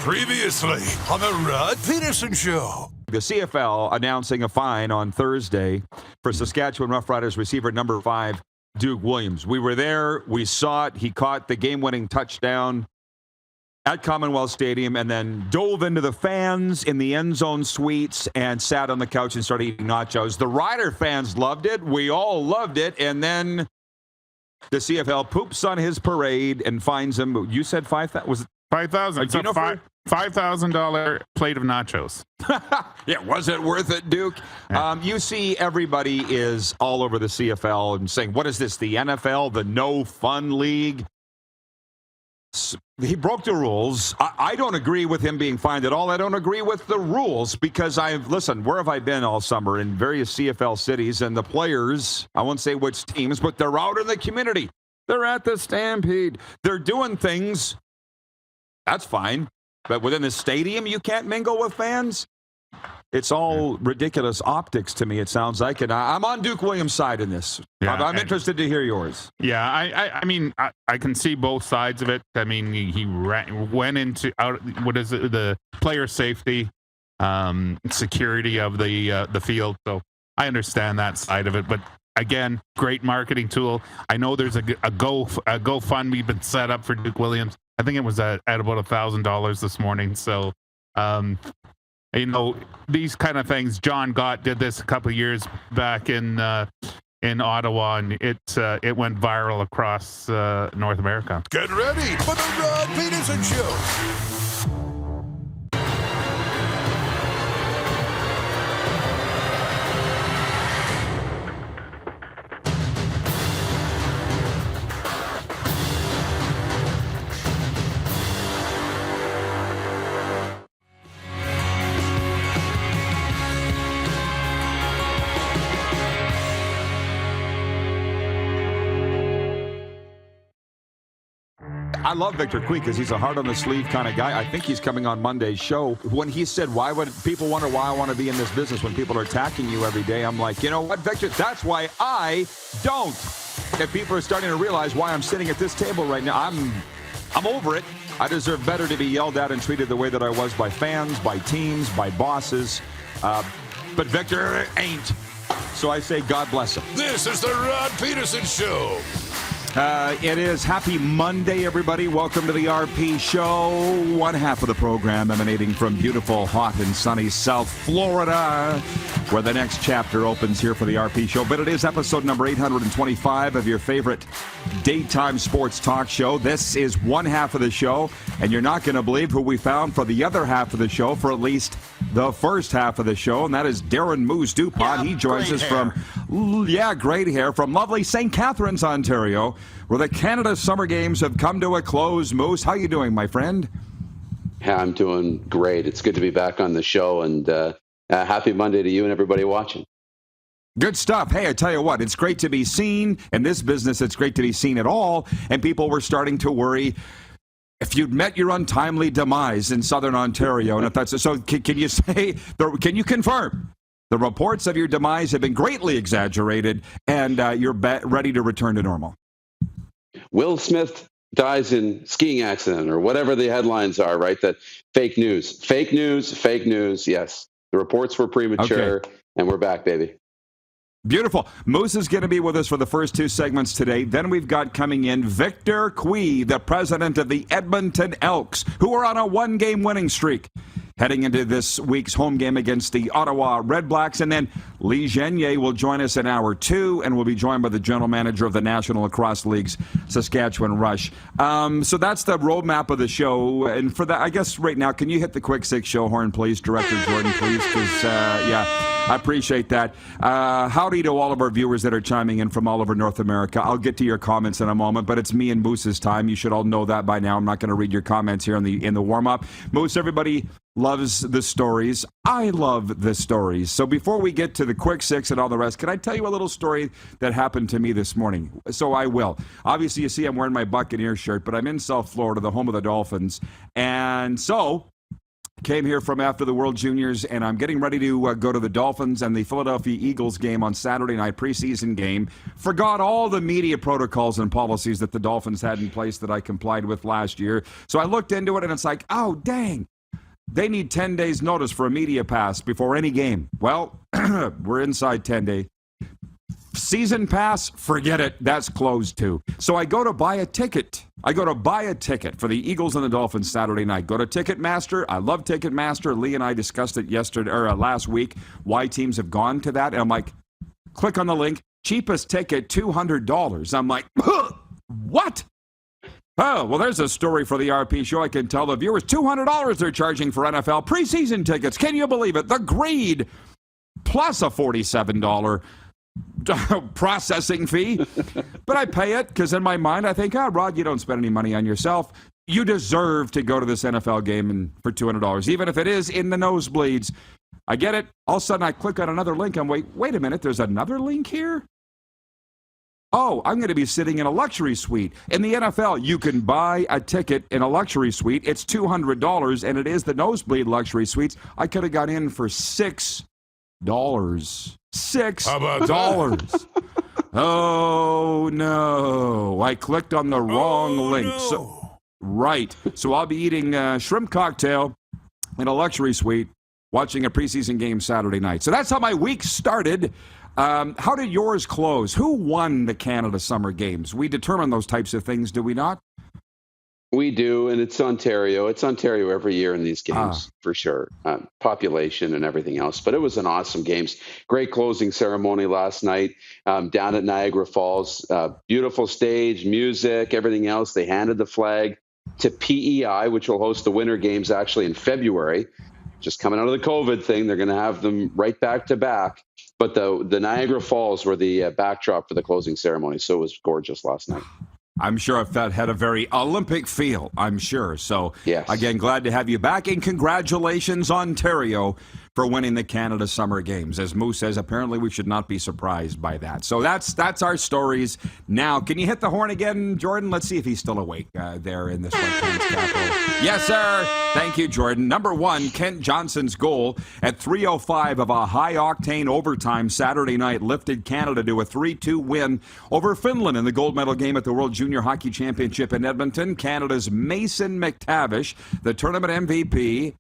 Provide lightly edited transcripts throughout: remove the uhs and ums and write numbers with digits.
Previously on the Rod Pedersen Show. The CFL announcing a fine on Thursday for Saskatchewan Rush Riders receiver number 5, Duke Williams. We were there. We saw it. He caught the game-winning touchdown at Commonwealth Stadium and then dove into the fans in the end zone suites and sat on the couch and started eating nachos. The Rider fans loved it. We all loved it. And then the CFL poops on his parade and fines him. You said 5,000? Was it 5,000? It's a $5,000 plate of nachos. Yeah, was it worth it, Duke? Yeah. You see everybody is all over the CFL and saying, what is this, the NFL, the no fun league? He broke the rules. I don't agree with him being fined at all. I don't agree with the rules because listen, where have I been all summer? In various CFL cities, and the players, I won't say which teams, but they're out in the community. They're at the Stampede. They're doing things. That's fine. But within the stadium, you can't mingle with fans? It's all ridiculous optics to me, it sounds like. And I'm on Duke Williams' side in this. Yeah, I'm interested to hear yours. Yeah, I mean, I can see both sides of it. I mean, he went into the player safety, security of the field. So I understand that side of it. But again, great marketing tool. I know there's a GoFundMe been set up for Duke Williams. I think it was at about $1,000 this morning. So, you know, these kind of things. John Gott did this a couple of years back in Ottawa, and it went viral across North America. Get ready for the Rod Pedersen Show. I love Victor Cui because he's a heart-on-the-sleeve kind of guy. I think he's coming on Monday's show. When he said, why would people wonder why I want to be in this business when people are attacking you every day? I'm like, you know what, Victor? That's why I don't. If people are starting to realize why I'm sitting at this table right now, I'm over it. I deserve better to be yelled at and treated the way that I was by fans, by teams, by bosses. But Victor ain't. So I say God bless him. This is the Rod Pedersen Show. It is Happy Monday, everybody. Welcome to the RP Show. One half of the program emanating from beautiful, hot, and sunny South Florida, where the next chapter opens here for the RP Show. But it is episode number 825 of your favorite daytime sports talk show. This is one half of the show, and you're not going to believe who we found for the other half of the show, for at least the first half of the show, and that is Darren Moose DuPont. He joins us from, great hair, from lovely St. Catharines, Ontario, where the Canada Summer Games have come to a close. Moose, how you doing, my friend? Yeah, I'm doing great. It's good to be back on the show, and happy Monday to you and everybody watching. Good stuff. Hey, I tell you what, it's great to be seen. In this business, it's great to be seen at all, and people were starting to worry if you'd met your untimely demise in Southern Ontario. And if that's so, can you say, can you confirm the reports of your demise have been greatly exaggerated and you're ready to return to normal? Will Smith dies in skiing accident or whatever the headlines are, right? That fake news. Yes. The reports were premature, and we're back, baby. Beautiful. Moose is going to be with us for the first two segments today. Then we've got coming in Victor Cui, the president of the Edmonton Elks, who are on a one-game winning streak, heading into this week's home game against the Ottawa Red Blacks. And then Lee Genier will join us in hour 2, and we'll be joined by the general manager of the National Lacrosse League's Saskatchewan Rush. So that's the roadmap of the show. And for that, I guess right now, can you hit the quick six show horn, please, Director Jordan, please? Because, I appreciate that. Howdy to all of our viewers that are chiming in from all over North America. I'll get to your comments in a moment, but it's me and Moose's time. You should all know that by now. I'm not going to read your comments here in the warm-up. Moose, everybody loves the stories. I love the stories. So before we get to the quick six and all the rest, can I tell you a little story that happened to me this morning? So I will. Obviously, you see I'm wearing my Buccaneer shirt, but I'm in South Florida, the home of the Dolphins. And so came here from after the World Juniors, and I'm getting ready to go to the Dolphins and the Philadelphia Eagles game on Saturday night, preseason game. Forgot all the media protocols and policies that the Dolphins had in place that I complied with last year. So I looked into it, and it's like, oh, dang. They need 10 days notice for a media pass before any game. Well, we're inside 10 days. Season pass, forget it. That's closed too. So I go to buy a ticket. For the Eagles and the Dolphins Saturday night. Go to Ticketmaster. I love Ticketmaster. Lee and I discussed it last week, why teams have gone to that. And I'm like, click on the link. Cheapest ticket, $200. I'm like, what? Oh, well, there's a story for the RP show. I can tell the viewers $200 they're charging for NFL preseason tickets. Can you believe it? The greed plus a $47 processing fee. But I pay it because in my mind I think, Rod, you don't spend any money on yourself. You deserve to go to this NFL game for $200, even if it is in the nosebleeds. I get it. All of a sudden I click on another link. I'm wait a minute, there's another link here? Oh, I'm going to be sitting in a luxury suite. In the NFL, you can buy a ticket in a luxury suite. It's $200, and it is the nosebleed luxury suites. I could have got in for $6. $6. Oh, no. I clicked on the wrong link. No. So I'll be eating a shrimp cocktail in a luxury suite, watching a preseason game Saturday night. So that's how my week started. How did yours close? Who won the Canada Summer Games? We determine those types of things, do we not? We do, and it's Ontario. It's Ontario every year in these games, for sure. Population and everything else. But it was an awesome games. Great closing ceremony last night down at Niagara Falls. Beautiful stage, music, everything else. They handed the flag to PEI, which will host the Winter Games actually in February. Just coming out of the COVID thing, they're going to have them right back to back. But the Niagara Falls were the backdrop for the closing ceremony. So it was gorgeous last night. I'm sure that had a very Olympic feel, I'm sure. So, yes. Again, glad to have you back. And congratulations, Ontario, for winning the Canada Summer Games. As Moose says, apparently we should not be surprised by that. So that's our stories. Now, can you hit the horn again, Jordan? Let's see if he's still awake there in this Sweatpants capital. Yes, sir. Thank you, Jordan. Number one, Kent Johnson's goal at 3:05 of a high-octane overtime Saturday night lifted Canada to a 3-2 win over Finland in the gold medal game at the World Junior Hockey Championship in Edmonton. Canada's Mason McTavish, the tournament MVP,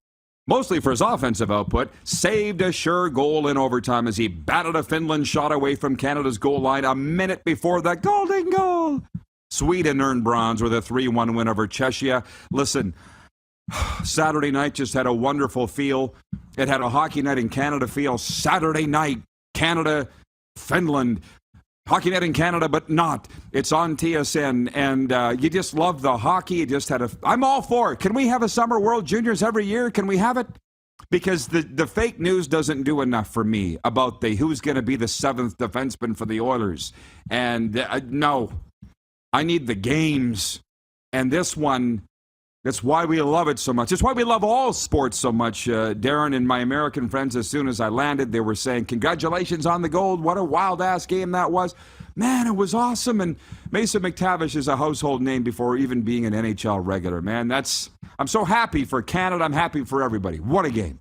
mostly for his offensive output, saved a sure goal in overtime as he batted a Finland shot away from Canada's goal line a minute before the golden goal. Sweden earned bronze with a 3-1 win over Czechia. Listen, Saturday night just had a wonderful feel. It had a Hockey Night in Canada feel. Saturday night, Canada, Finland. Hockey Night in Canada, but not. It's on TSN, and you just love the hockey. You just had I'm all for it. Can we have a Summer World Juniors every year? Can we have it? Because the fake news doesn't do enough for me about who's going to be the seventh defenseman for the Oilers. And no, I need the games. And this one, that's why we love it so much. It's why we love all sports so much. Darren and my American friends, as soon as I landed, they were saying, congratulations on the gold. What a wild-ass game that was. Man, it was awesome. And Mason McTavish is a household name before even being an NHL regular. Man, I'm so happy for Canada. I'm happy for everybody. What a game.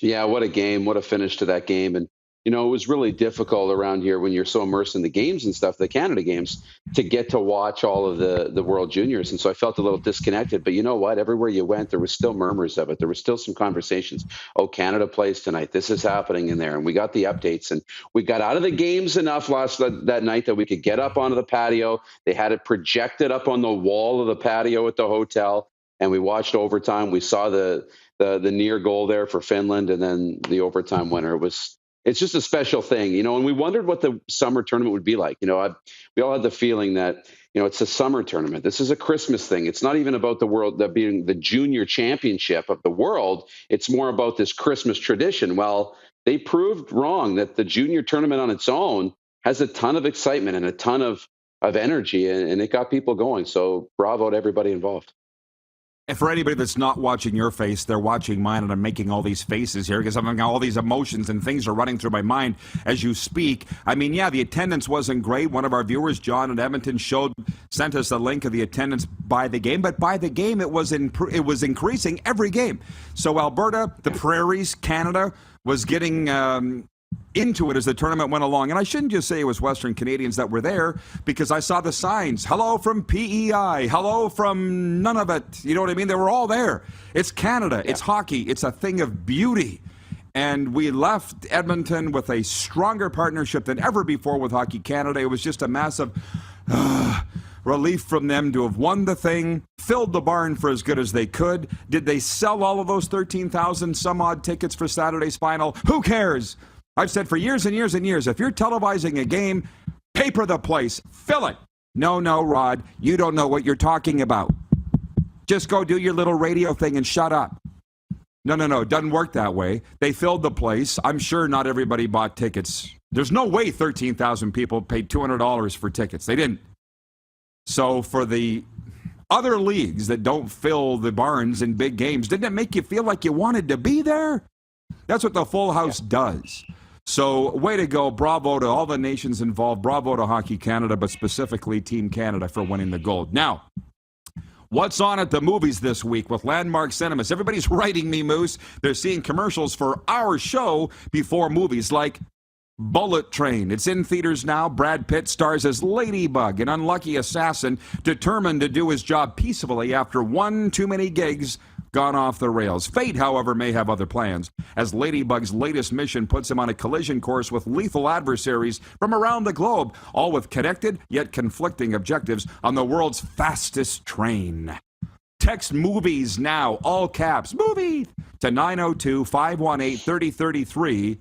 Yeah, what a game. What a finish to that game. And it was really difficult around here when you're so immersed in the games and stuff, the Canada games, to get to watch all of the World Juniors. And so I felt a little disconnected. But you know what? Everywhere you went, there was still murmurs of it. There was still some conversations. Oh, Canada plays tonight. This is happening in there. And we got the updates. And we got out of the games enough that night that we could get up onto the patio. They had it projected up on the wall of the patio at the hotel. And we watched overtime. We saw the near goal there for Finland and then the overtime winner. It's just a special thing, and we wondered what the summer tournament would be like. We all had the feeling that, it's a summer tournament. This is a Christmas thing. It's not even about the world, that being the junior championship of the world. It's more about this Christmas tradition. Well, they proved wrong that the junior tournament on its own has a ton of excitement and a ton of energy, and it got people going. So bravo to everybody involved. And for anybody that's not watching your face, they're watching mine, and I'm making all these faces here because I'm having all these emotions and things are running through my mind as you speak. I mean, yeah, the attendance wasn't great. One of our viewers, John in Edmonton, sent us a link of the attendance by the game, but by the game it was increasing every game. So Alberta, the Prairies, Canada was getting into it as the tournament went along. And I shouldn't just say it was Western Canadians that were there, because I saw the signs. Hello from PEI. Hello from none of it. You know what I mean? They were all there. It's Canada. It's hockey. It's a thing of beauty. And we left Edmonton with a stronger partnership than ever before with Hockey Canada. It was just a massive relief from them to have won the thing, filled the barn for as good as they could. Did they sell all of those 13,000 some odd tickets for Saturday's final? Who cares? I've said for years and years and years, if you're televising a game, paper the place, fill it. No, Rod, you don't know what you're talking about. Just go do your little radio thing and shut up. No, it doesn't work that way. They filled the place. I'm sure not everybody bought tickets. There's no way 13,000 people paid $200 for tickets. They didn't. So for the other leagues that don't fill the barns in big games, didn't it make you feel like you wanted to be there? That's what the Full House does. So way to go. Bravo to all the nations involved. Bravo to Hockey Canada, but specifically Team Canada for winning the gold. Now, what's on at the movies this week with Landmark Cinemas? Everybody's writing me, Moose. They're seeing commercials for our show before movies like Bullet Train. It's in theaters now. Brad Pitt stars as Ladybug, an unlucky assassin determined to do his job peacefully after one too many gigs gone off the rails. Fate, however, may have other plans, as Ladybug's latest mission puts him on a collision course with lethal adversaries from around the globe, all with connected yet conflicting objectives on the world's fastest train. Text movies now, all caps, movie, to 902-518-3033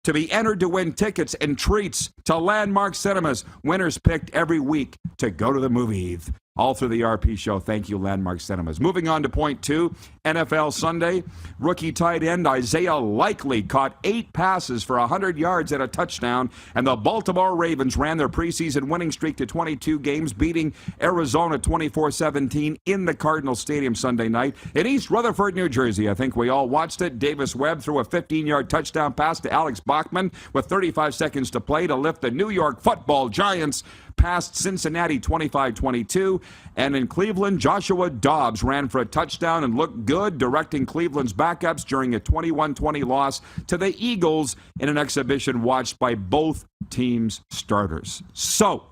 to be entered to win tickets and treats to Landmark Cinemas. Winners picked every week to go to the movies. All through the RP show. Thank you, Landmark Cinemas. Moving on to point 2, NFL Sunday. Rookie tight end Isaiah Likely caught 8 passes for 100 yards and a touchdown, and the Baltimore Ravens ran their preseason winning streak to 22 games, beating Arizona 24-17 in the Cardinal Stadium Sunday night in East Rutherford, New Jersey. I think we all watched it. Davis Webb threw a 15-yard touchdown pass to Alex Bachman with 35 seconds to play to lift the New York Football Giants past Cincinnati 25-22. And in Cleveland, Joshua Dobbs ran for a touchdown and looked good, directing Cleveland's backups during a 21-20 loss to the Eagles in an exhibition watched by both teams' starters. So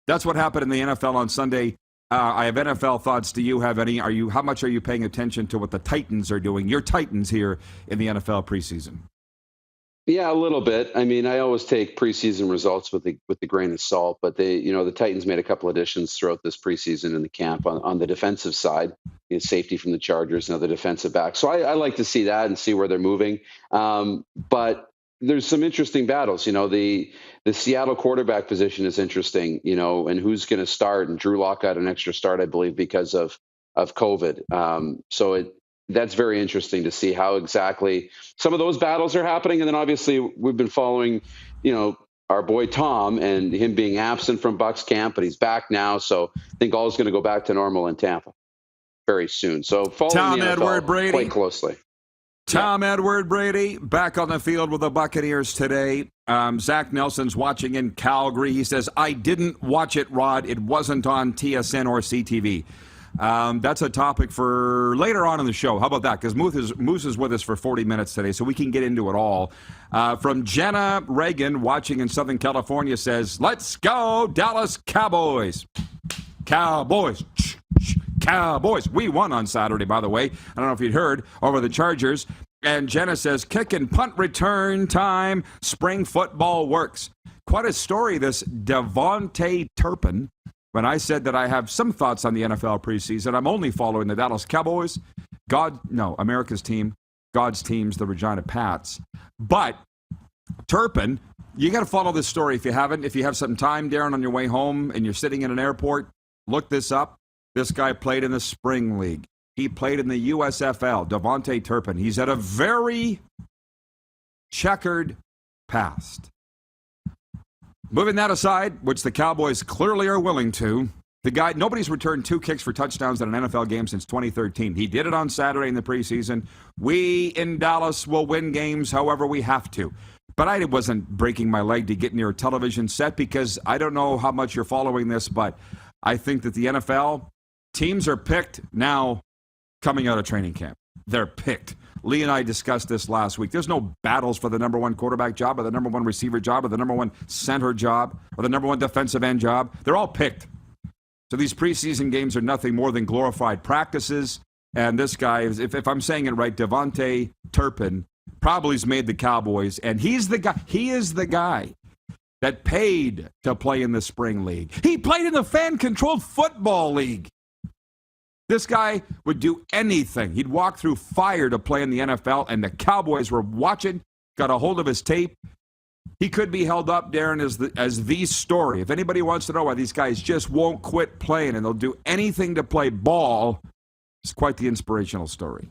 that's what happened in the NFL on Sunday. I have NFL thoughts. Do you have any? How much are you paying attention to what the Titans are doing? Your Titans here in the NFL preseason. Yeah, a little bit. I mean, I always take preseason results with the grain of salt, but the Titans made a couple additions throughout this preseason in the camp on the defensive side, safety from the Chargers, the defensive back. So I like to see that and see where they're moving. But there's some interesting battles. The Seattle quarterback position is interesting, and who's going to start. And Drew Lock got an extra start, I believe, because of COVID. That's very interesting to see how exactly some of those battles are happening. And then obviously we've been following, our boy Tom and him being absent from Bucs camp, but he's back now. So I think all is going to go back to normal in Tampa very soon. So following the NFL quite closely. Tom Edward Brady back on the field with the Buccaneers today. Zach Nelson's watching in Calgary. He says, I didn't watch it, Rod. It wasn't on TSN or CTV. That's a topic for later on in the show. How about that? Because Moose is with us for 40 minutes today, so we can get into it all. From Jenna Reagan, watching in Southern California, says, let's go, Dallas Cowboys. Cowboys. Cowboys. We won on Saturday, by the way. I don't know if you'd heard, over the Chargers. And Jenna says, kick and punt return time. Spring football works. Quite a story, this Devontae Turpin. When I said that I have some thoughts on the NFL preseason, I'm only following the Dallas Cowboys. America's team. God's team's the Regina Pats. But Turpin, you got to follow this story if you haven't. If you have some time, Darren, on your way home and you're sitting in an airport, look this up. This guy played in the Spring League. He played in the USFL, Devontae Turpin. He's had a very checkered past. Moving that aside, which the Cowboys clearly are willing to, the guy, nobody's returned 2 kicks for touchdowns in an NFL game since 2013. He did it on Saturday in the preseason. We in Dallas will win games however we have to. But I wasn't breaking my leg to get near a television set, because I don't know how much you're following this, but I think that the NFL teams are picked now coming out of training camp. They're picked. Lee and I discussed this last week. There's no battles for the number one quarterback job or the number one receiver job or the number one center job or the number one defensive end job. They're all picked. So these preseason games are nothing more than glorified practices. And this guy, if I'm saying it right, Devontae Turpin, probably has made the Cowboys. And he is the guy that paid to play in the spring league. He played in the fan-controlled football league. This guy would do anything. He'd walk through fire to play in the NFL, and the Cowboys were watching, got a hold of his tape. He could be held up, Darren, as the story. If anybody wants to know why these guys just won't quit playing and they'll do anything to play ball, it's quite the inspirational story.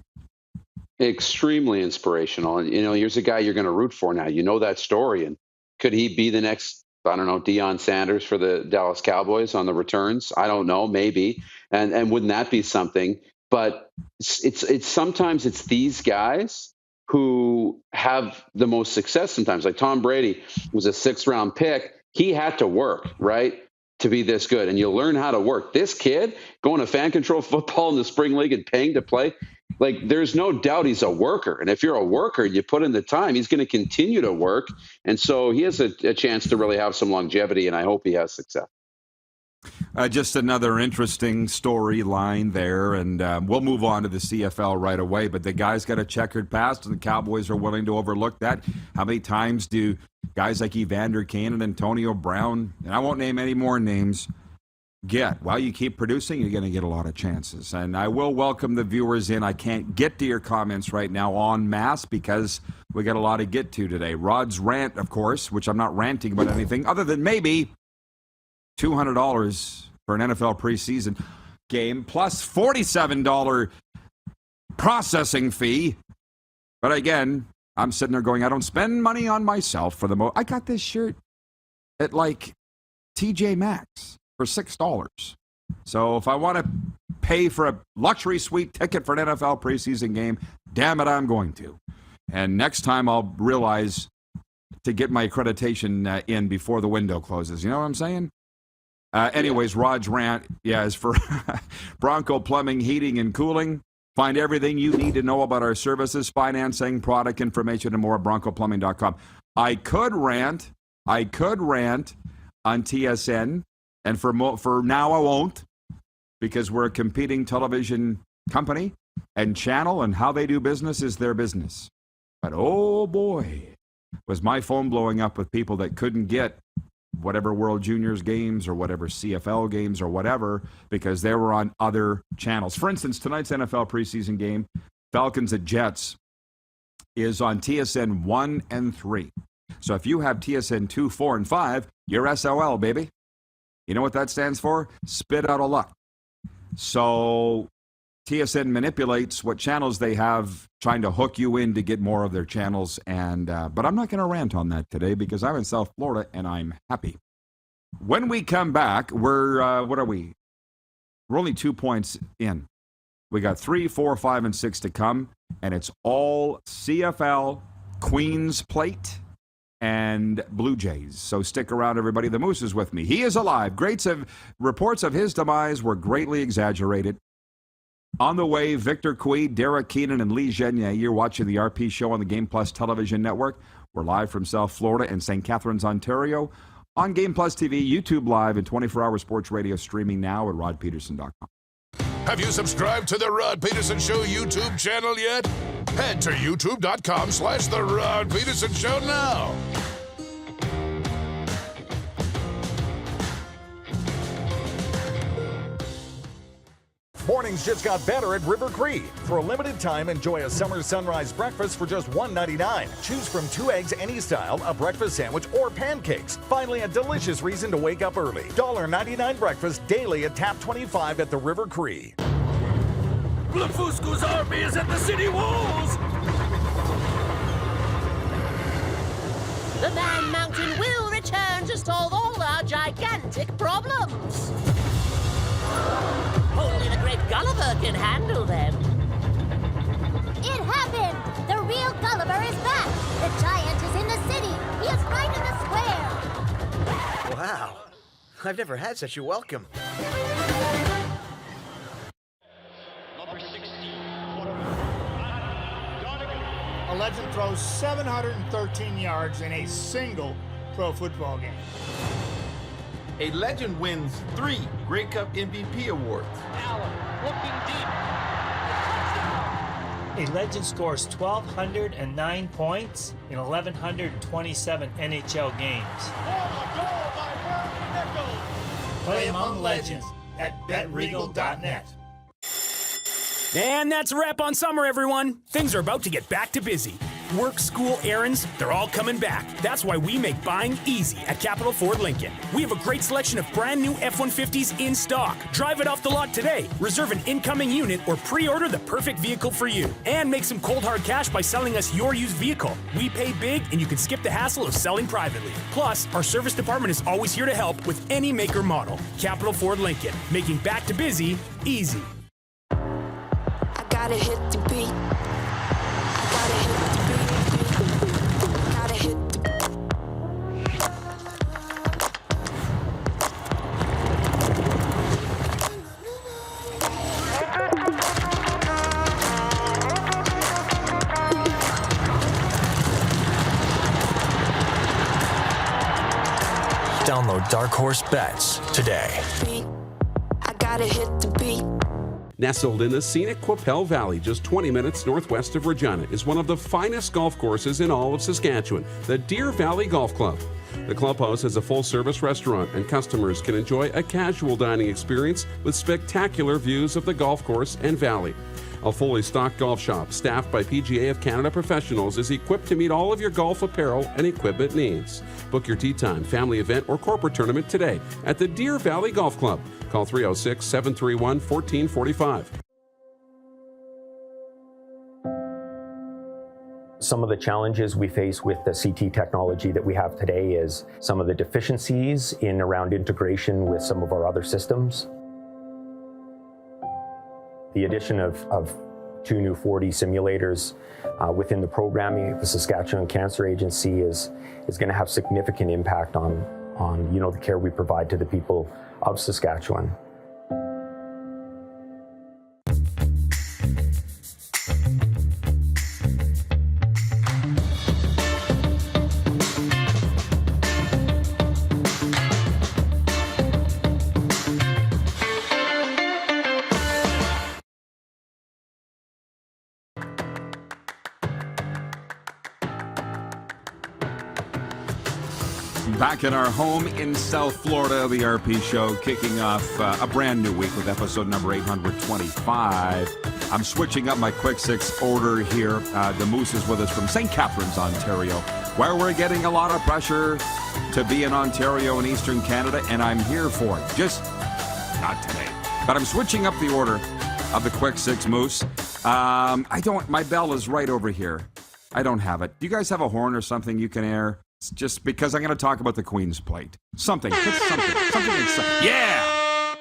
Extremely inspirational. And, here's a guy you're going to root for now. You know that story. And could he be the next, I don't know, Deion Sanders for the Dallas Cowboys on the returns? I don't know, maybe. And wouldn't that be something? But it's sometimes it's these guys who have the most success sometimes. Like Tom Brady was a 6th-round pick. He had to work, right, to be this good. And you'll learn how to work. This kid going to fan-controlled football in the spring league and paying to play, like, there's no doubt he's a worker. And if you're a worker and you put in the time, he's going to continue to work. And so he has a chance to really have some longevity, and I hope he has success. Just another interesting storyline there, and we'll move on to the CFL right away. But the guy's got a checkered past, and the Cowboys are willing to overlook that. How many times do guys like Evander Kane and Antonio Brown, and I won't name any more names, get? Well, you keep producing, you're going to get a lot of chances. And I will welcome the viewers in. I can't get to your comments right now en masse because we got a lot to get to today. Rod's rant, of course, which I'm not ranting about anything other than maybe $200 for an NFL preseason game plus $47 processing fee. But again, I'm sitting there going, I don't spend money on myself for the most. I got this shirt at like TJ Maxx for $6. So if I want to pay for a luxury suite ticket for an NFL preseason game, damn it, I'm going to. And next time I'll realize to get my accreditation in before the window closes. You know what I'm saying? Anyways, Rod's rant, is for Bronco Plumbing, Heating, and Cooling. Find everything you need to know about our services, financing, product information, and more at broncoplumbing.com. I could rant on TSN, and for now I won't, because we're a competing television company and channel, and how they do business is their business. But oh boy, was my phone blowing up with people that couldn't get whatever World Juniors games or whatever CFL games or whatever, because they were on other channels. For instance, tonight's NFL preseason game, Falcons at Jets, is on TSN 1 and 3. So if you have TSN 2, 4, and 5, you're SOL, baby. You know what that stands for? Spit out of luck. So TSN manipulates what channels they have, trying to hook you in to get more of their channels. And but I'm not going to rant on that today because I'm in South Florida and I'm happy. When we come back, we're what are we? We're only 2 points in. We got 3, 4, 5, and 6 to come, and it's all CFL, Queen's Plate, and Blue Jays. So stick around, everybody. The Moose is with me. He is alive. Reports of his demise were greatly exaggerated. On the way, Victor Cui, Derek Keenan, and Lee Genier. You're watching the RP Show on the Game Plus television network. We're live from South Florida and St. Catharines, Ontario, on Game Plus TV, YouTube Live, and 24-hour sports radio streaming now at rodpedersen.com. Have you subscribed to the Rod Pedersen Show YouTube channel yet? Head to youtube.com/The Rod Pedersen Show now. Mornings just got better at River Cree. For a limited time, enjoy a summer sunrise breakfast for just $1.99. Choose from 2 eggs any style, a breakfast sandwich, or pancakes. Finally, a delicious reason to wake up early. $1.99 breakfast daily at Tap 25 at the River Cree. Blafusco's army is at the city walls! The Man Mountain will return to solve all our gigantic problems. Only the great Gulliver can handle them. It happened! The real Gulliver is back! The giant is in the city! He is right in the square! Wow. I've never had such a welcome. Number 16, quarterback, throws 713 yards in a single pro football game. A legend wins 3 Grey Cup MVP awards. Allen looking deep. A legend scores 1,209 points in 1,127 NHL games. Play among legends at betregal.net. And that's a wrap on summer, everyone. Things are about to get back to busy. Work, school, errands, they're all coming back. That's why we make buying easy at Capital Ford Lincoln. We have a great selection of brand new F-150s in stock. Drive it off the lot today. Reserve an incoming unit or pre-order the perfect vehicle for you. And make some cold hard cash by selling us your used vehicle. We pay big and you can skip the hassle of selling privately. Plus, our service department is always here to help with any make or model. Capital Ford Lincoln, making back to busy easy. I gotta hit the beat. I gotta hit the beat. Gotta hit the Download Dark Horse Bets today. I gotta hit the beat. Nestled in the scenic Qu'Appelle Valley, just 20 minutes northwest of Regina, is one of the finest golf courses in all of Saskatchewan, the Deer Valley Golf Club. The clubhouse has a full-service restaurant, and customers can enjoy a casual dining experience with spectacular views of the golf course and valley. A fully stocked golf shop, staffed by PGA of Canada professionals, is equipped to meet all of your golf apparel and equipment needs. Book your tee time, family event, or corporate tournament today at the Deer Valley Golf Club. Call 306-731-1445. Some of the challenges we face with the CT technology that we have today is some of the deficiencies in around integration with some of our other systems. The addition of 2 new 4D simulators within the programming of the Saskatchewan Cancer Agency is going to have significant impact on the care we provide to the people of Saskatchewan. Back in our home in South Florida, the RP Show kicking off a brand new week with episode number 825. I'm switching up my Quick Six order here. The Moose is with us from St. Catharines, Ontario, where we're getting a lot of pressure to be in Ontario and Eastern Canada, and I'm here for it. Just not today. But I'm switching up the order of the Quick Six, Moose. My bell is right over here. I don't have it. Do you guys have a horn or something you can air? Just because I'm going to talk about the Queen's Plate. Something. Yeah!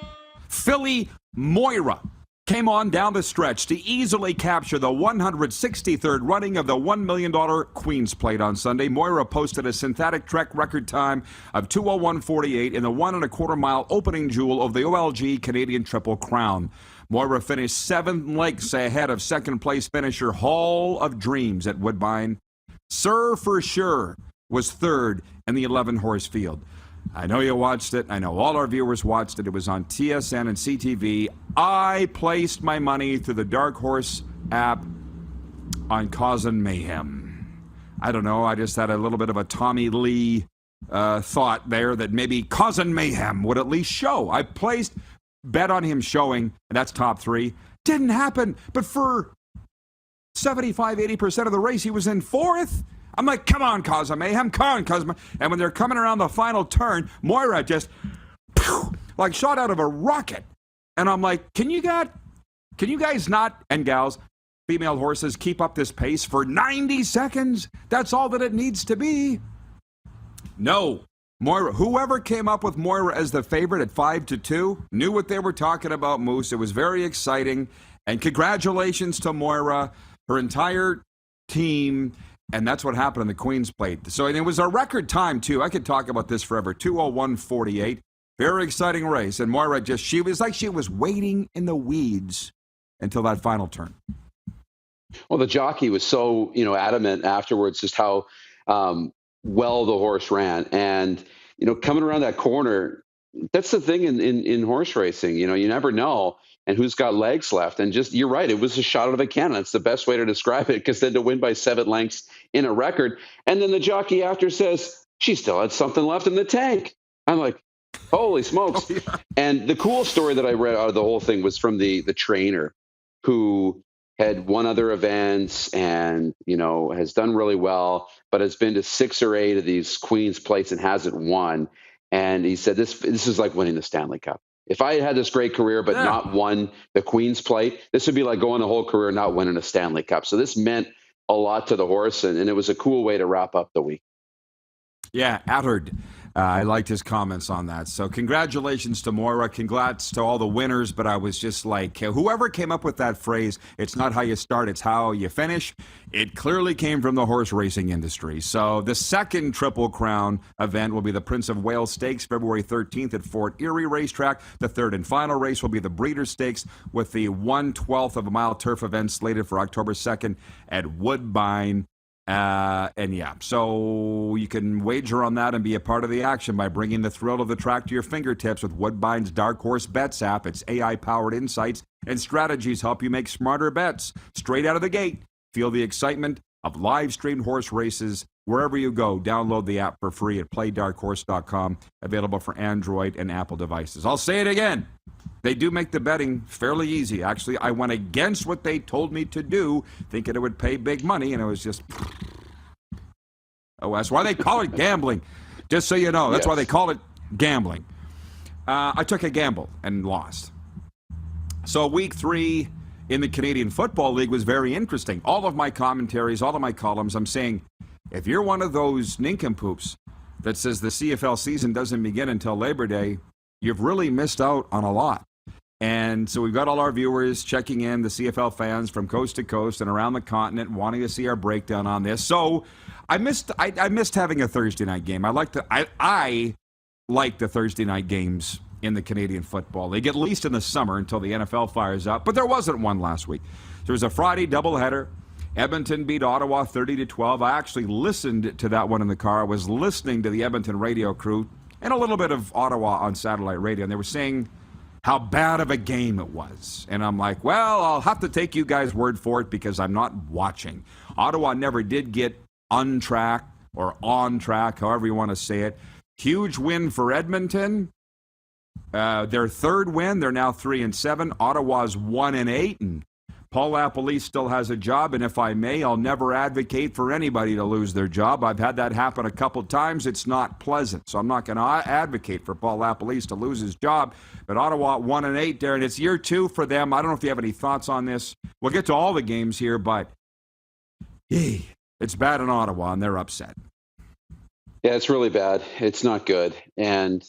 Philly Moira came on down the stretch to easily capture the 163rd running of the $1 million Queen's Plate on Sunday. Moira posted a synthetic trek record time of 2:01:48 in the 1.25 mile opening jewel of the OLG Canadian Triple Crown. Moira finished 7 lengths ahead of second place finisher Hall of Dreams at Woodbine. Sir for Sure was third in the 11-horse field. I know you watched it. I know all our viewers watched it. It was on TSN and CTV. I placed my money through the Dark Horse app on Cousin Mayhem. I don't know. I just had a little bit of a Tommy Lee thought there that maybe Cousin Mayhem would at least show. I placed bet on him showing, and that's top 3. Didn't happen. But for 75-80% of the race, he was in 4th. I'm like, come on, Cousin Mayhem, come on, Cousin. And when they're coming around the final turn, Moira just like shot out of a rocket. And I'm like, can you guys not, and gals, female horses, keep up this pace for 90 seconds? That's all that it needs to be. No. Moira, whoever came up with Moira as the favorite at 5-2 knew what they were talking about, Moose. It was very exciting. And congratulations to Moira, her entire team. And that's what happened in the Queen's Plate. So and it was a record time, too. I could talk about this forever. 2:01:48. Very exciting race. And Moira she was waiting in the weeds until that final turn. Well, the jockey was so, adamant afterwards just how well the horse ran. And, coming around that corner, that's the thing in horse racing. You never know and who's got legs left. And just, you're right, it was a shot out of a cannon. That's the best way to describe it, because then to win by 7 lengths in a record. And then the jockey after says, she still had something left in the tank. I'm like, holy smokes. Oh, yeah. And the cool story that I read out of the whole thing was from the trainer, who had won other events and, has done really well, but has been to 6 or 8 of these Queen's Plates and hasn't won. And he said, this is like winning the Stanley Cup. If I had this great career but not won the Queen's Plate, this would be like going a whole career not winning a Stanley Cup. So this meant a lot to the horse, and it was a cool way to wrap up the week. Yeah, Attard. I liked his comments on that. So congratulations to Moira. Congrats to all the winners. But I was just like, whoever came up with that phrase, it's not how you start, it's how you finish. It clearly came from the horse racing industry. So the second Triple Crown event will be the Prince of Wales Stakes, February 13th at Fort Erie Racetrack. The third and final race will be the Breeders' Stakes, with the 1/12 of a mile turf event slated for October 2nd at Woodbine. So you can wager on that and be a part of the action by bringing the thrill of the track to your fingertips with Woodbine's Dark Horse Bets app. Its AI-powered insights and strategies help you make smarter bets. Straight out of the gate, feel the excitement of live-streamed horse races wherever you go. Download the app for free at playdarkhorse.com, available for Android and Apple devices. I'll say it again. They do make the betting fairly easy. Actually, I went against what they told me to do, thinking it would pay big money, and it was just... Oh, that's why they call it gambling. Just so you know, that's why they call it gambling. I took a gamble and lost. So week 3 in the Canadian Football League was very interesting. All of my commentaries, all of my columns, I'm saying, if you're one of those nincompoops that says the CFL season doesn't begin until Labor Day, you've really missed out on a lot. And so we've got all our viewers checking in, the CFL fans from coast to coast and around the continent, wanting to see our breakdown on this. So I missed having a Thursday night game. I like the Thursday night games in the Canadian Football League, at least in the summer until the NFL fires up. But there wasn't one last week. There was a Friday doubleheader. Edmonton beat Ottawa 30-12. I actually listened to that one in the car. I was listening to the Edmonton radio crew and a little bit of Ottawa on satellite radio, and they were saying how bad of a game it was. And I'm like, well, I'll have to take you guys' word for it because I'm not watching. Ottawa never did get on track or on track, however you want to say it. Huge win for Edmonton. Their third win. They're now 3-7. Ottawa's 1-8, and Paul LaPolice still has a job, and if I may, I'll never advocate for anybody to lose their job. I've had that happen a couple times. It's not pleasant, so I'm not going to advocate for Paul LaPolice to lose his job. But Ottawa 1-8, Darren. It's year 2 for them. I don't know if you have any thoughts on this. We'll get to all the games here, but it's bad in Ottawa, and they're upset. Yeah, it's really bad. It's not good. And,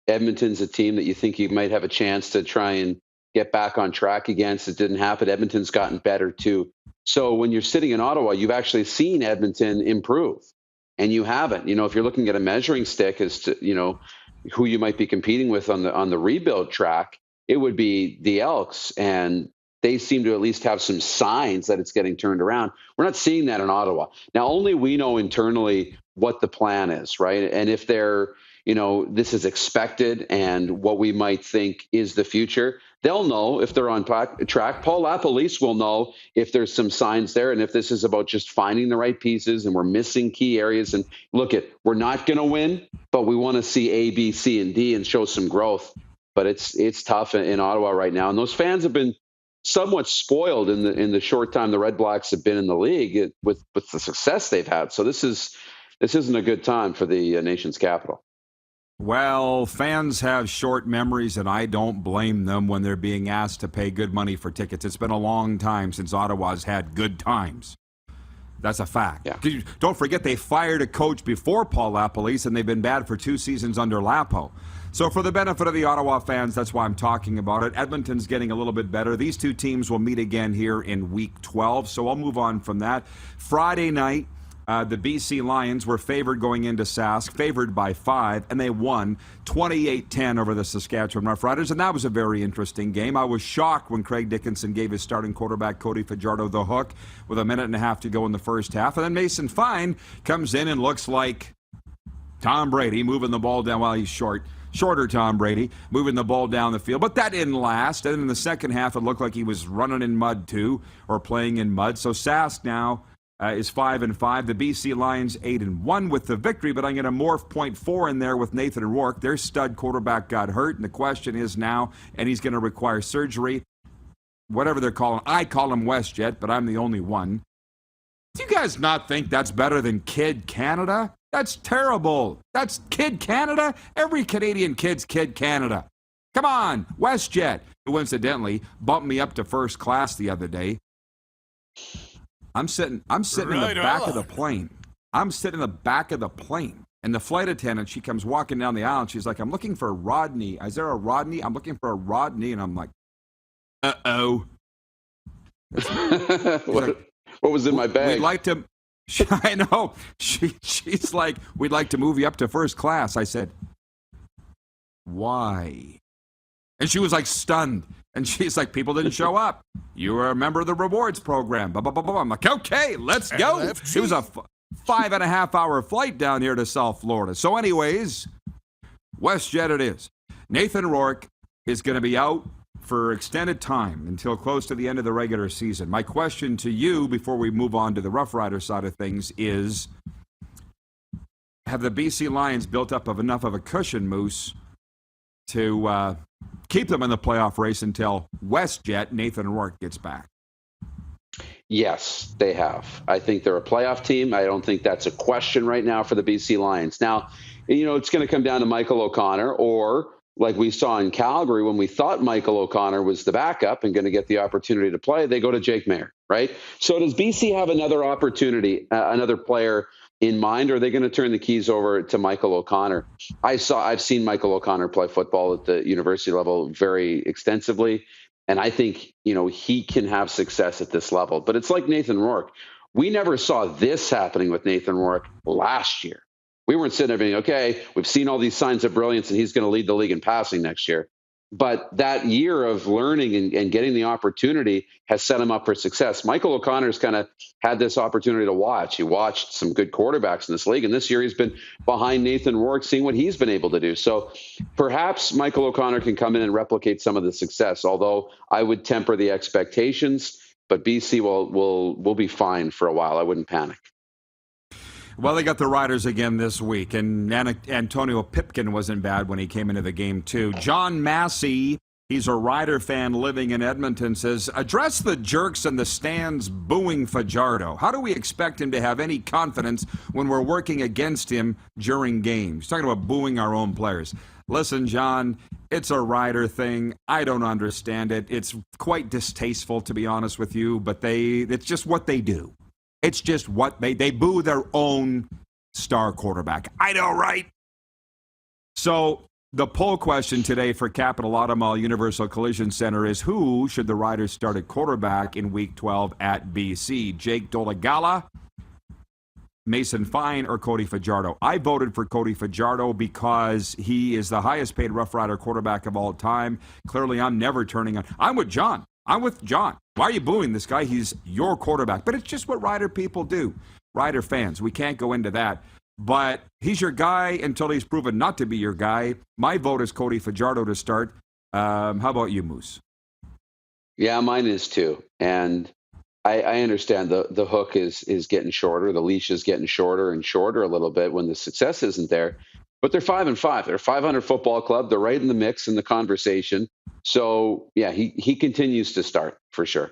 Edmonton's a team that you think you might have a chance to try and get back on track against. It didn't happen. Edmonton's gotten better too. So when you're sitting in Ottawa, you've actually seen Edmonton improve, and you haven't. If you're looking at a measuring stick as to who you might be competing with on the rebuild track, it would be the Elks, and they seem to at least have some signs that it's getting turned around. We're not seeing that in Ottawa. Now, only we know internally what the plan is, right? And if they're this is expected and what we might think is the future, they'll know if they're on track. Paul LaPolice will know if there's some signs there and if this is about just finding the right pieces and we're missing key areas. And we're not going to win, but we want to see A, B, C, and D and show some growth. But it's tough in Ottawa right now. And those fans have been somewhat spoiled in the short time the Red Blacks have been in the league with the success they've had. So this isn't a good time for the nation's capital. Well, fans have short memories, and I don't blame them when they're being asked to pay good money for tickets. It's been a long time since Ottawa's had good times. That's a fact. Yeah. Don't forget they fired a coach before Paul LaPolice, and they've been bad for 2 seasons under Lapo. So for the benefit of the Ottawa fans, that's why I'm talking about it. Edmonton's getting a little bit better. These two teams will meet again here in Week 12, so I'll move on from that. Friday night, The BC Lions were favored going into Sask, favored by 5, and they won 28-10 over the Saskatchewan Roughriders, and that was a very interesting game. I was shocked when Craig Dickinson gave his starting quarterback, Cody Fajardo, the hook with a minute and a half to go in the first half, and then Mason Fine comes in and looks like Tom Brady, moving the ball down while he's shorter Tom Brady, moving the ball down the field, but that didn't last, and in the second half, it looked like he was running in mud too, or playing in mud, so Sask now is 5-5. The BC Lions 8-1 with the victory, but I'm going to morph .4 in there with Nathan Rourke. Their stud quarterback got hurt, and the question is now, and he's going to require surgery, whatever they're calling. I call him WestJet, but I'm the only one. Do you guys not think that's better than Kid Canada? That's terrible. That's Kid Canada? Every Canadian kid's Kid Canada. Come on, WestJet, who incidentally bumped me up to first class the other day. I'm sitting in the back of the plane. I'm sitting in the back of the plane. And the flight attendant, she comes walking down the aisle, and she's like, I'm looking for a Rodney. Is there a Rodney? I'm looking for a Rodney. And I'm like, uh-oh. What was in my bag? We'd like to, I know. She's like, we'd like to move you up to first class. I said, why? And she was like stunned. And she's like, people didn't show up. You were a member of the rewards program. Blah, blah, blah, blah. I'm like, okay, let's go. LFG. It was a 5.5-hour flight down here to South Florida. So anyways, WestJet it is. Nathan Rourke is going to be out for extended time until close to the end of the regular season. My question to you before we move on to the Rough Rider side of things is, have the BC Lions built up enough of a cushion, Moose, to keep them in the playoff race until WestJet, Nathan Rourke, gets back? Yes, they have. I think they're a playoff team. I don't think that's a question right now for the BC Lions. Now, it's going to come down to Michael O'Connor, or like we saw in Calgary when we thought Michael O'Connor was the backup and going to get the opportunity to play, they go to Jake Mayer, right? So does BC have another opportunity, another player in mind, or are they going to turn the keys over to Michael O'Connor? I've seen Michael O'Connor play football at the university level very extensively, and I think, he can have success at this level. But it's like Nathan Rourke. We never saw this happening with Nathan Rourke last year. We weren't sitting there being, okay, we've seen all these signs of brilliance, and he's going to lead the league in passing next year. But that year of learning and getting the opportunity has set him up for success. Michael O'Connor's kind of had this opportunity to watch. He watched some good quarterbacks in this league, and this year he's been behind Nathan Rourke, seeing what he's been able to do. So perhaps Michael O'Connor can come in and replicate some of the success, although I would temper the expectations. But BC will be fine for a while. I wouldn't panic. Well, they got the Riders again this week, and Antonio Pipkin wasn't bad when he came into the game, too. John Massey, he's a Rider fan living in Edmonton, says, address the jerks in the stands booing Fajardo. How do we expect him to have any confidence when we're working against him during games? He's talking about booing our own players. Listen, John, it's a Rider thing. I don't understand it. It's quite distasteful, to be honest with you, but it's just what they do. It's just what they boo their own star quarterback. I know, right? So the poll question today for Capital Auto Mall Universal Collision Center is, who should the Riders start at quarterback in Week 12 at BC? Jake Dolegala, Mason Fine, or Cody Fajardo? I voted for Cody Fajardo because he is the highest paid Rough Rider quarterback of all time. Clearly, I'm never turning on. I'm with John. Why are you booing this guy? He's your quarterback. But it's just what Rider people do. Rider fans. We can't go into that. But he's your guy until he's proven not to be your guy. My vote is Cody Fajardo to start. How about you, Moose? Yeah, mine is too. And I understand the hook is getting shorter. The leash is getting shorter and shorter a little bit when the success isn't there. But they're 5-5. They're a 500 football club. They're right in the mix in the conversation. So, yeah, he continues to start for sure.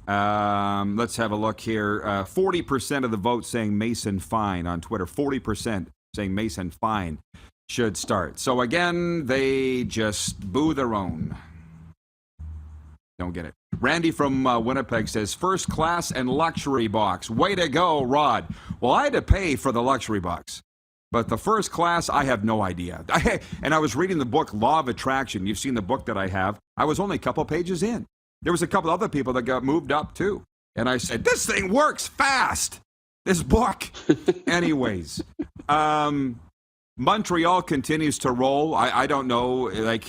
Let's have a look here. 40% of the vote saying Mason Fine on Twitter. 40% saying Mason Fine should start. So, again, they just boo their own. Don't get it. Randy from Winnipeg says, first class and luxury box. Way to go, Rod. Well, I had to pay for the luxury box. But the first class, I have no idea. And I was reading the book, Law of Attraction. You've seen the book that I have. I was only a couple pages in. There was a couple other people that got moved up, too. And I said, this thing works fast. This book. Anyways, Montreal continues to roll. I don't know, like,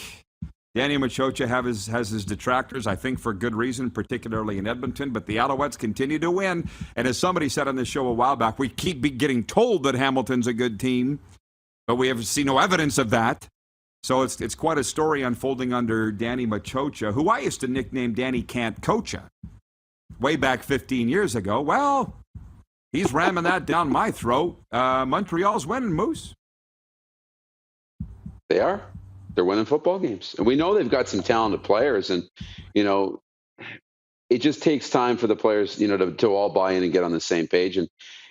Danny Machocha has his detractors, I think for good reason, particularly in Edmonton, but the Alouettes continue to win. And as somebody said on this show a while back, we keep getting told that Hamilton's a good team, but we have seen no evidence of that. So it's quite a story unfolding under Danny Machocha, who I used to nickname Danny Can't Coacha way back 15 years ago. Well, he's ramming that down my throat. Montreal's winning, Moose. They are. They're winning football games. And we know they've got some talented players. And, it just takes time for the players, to all buy in and get on the same page. And,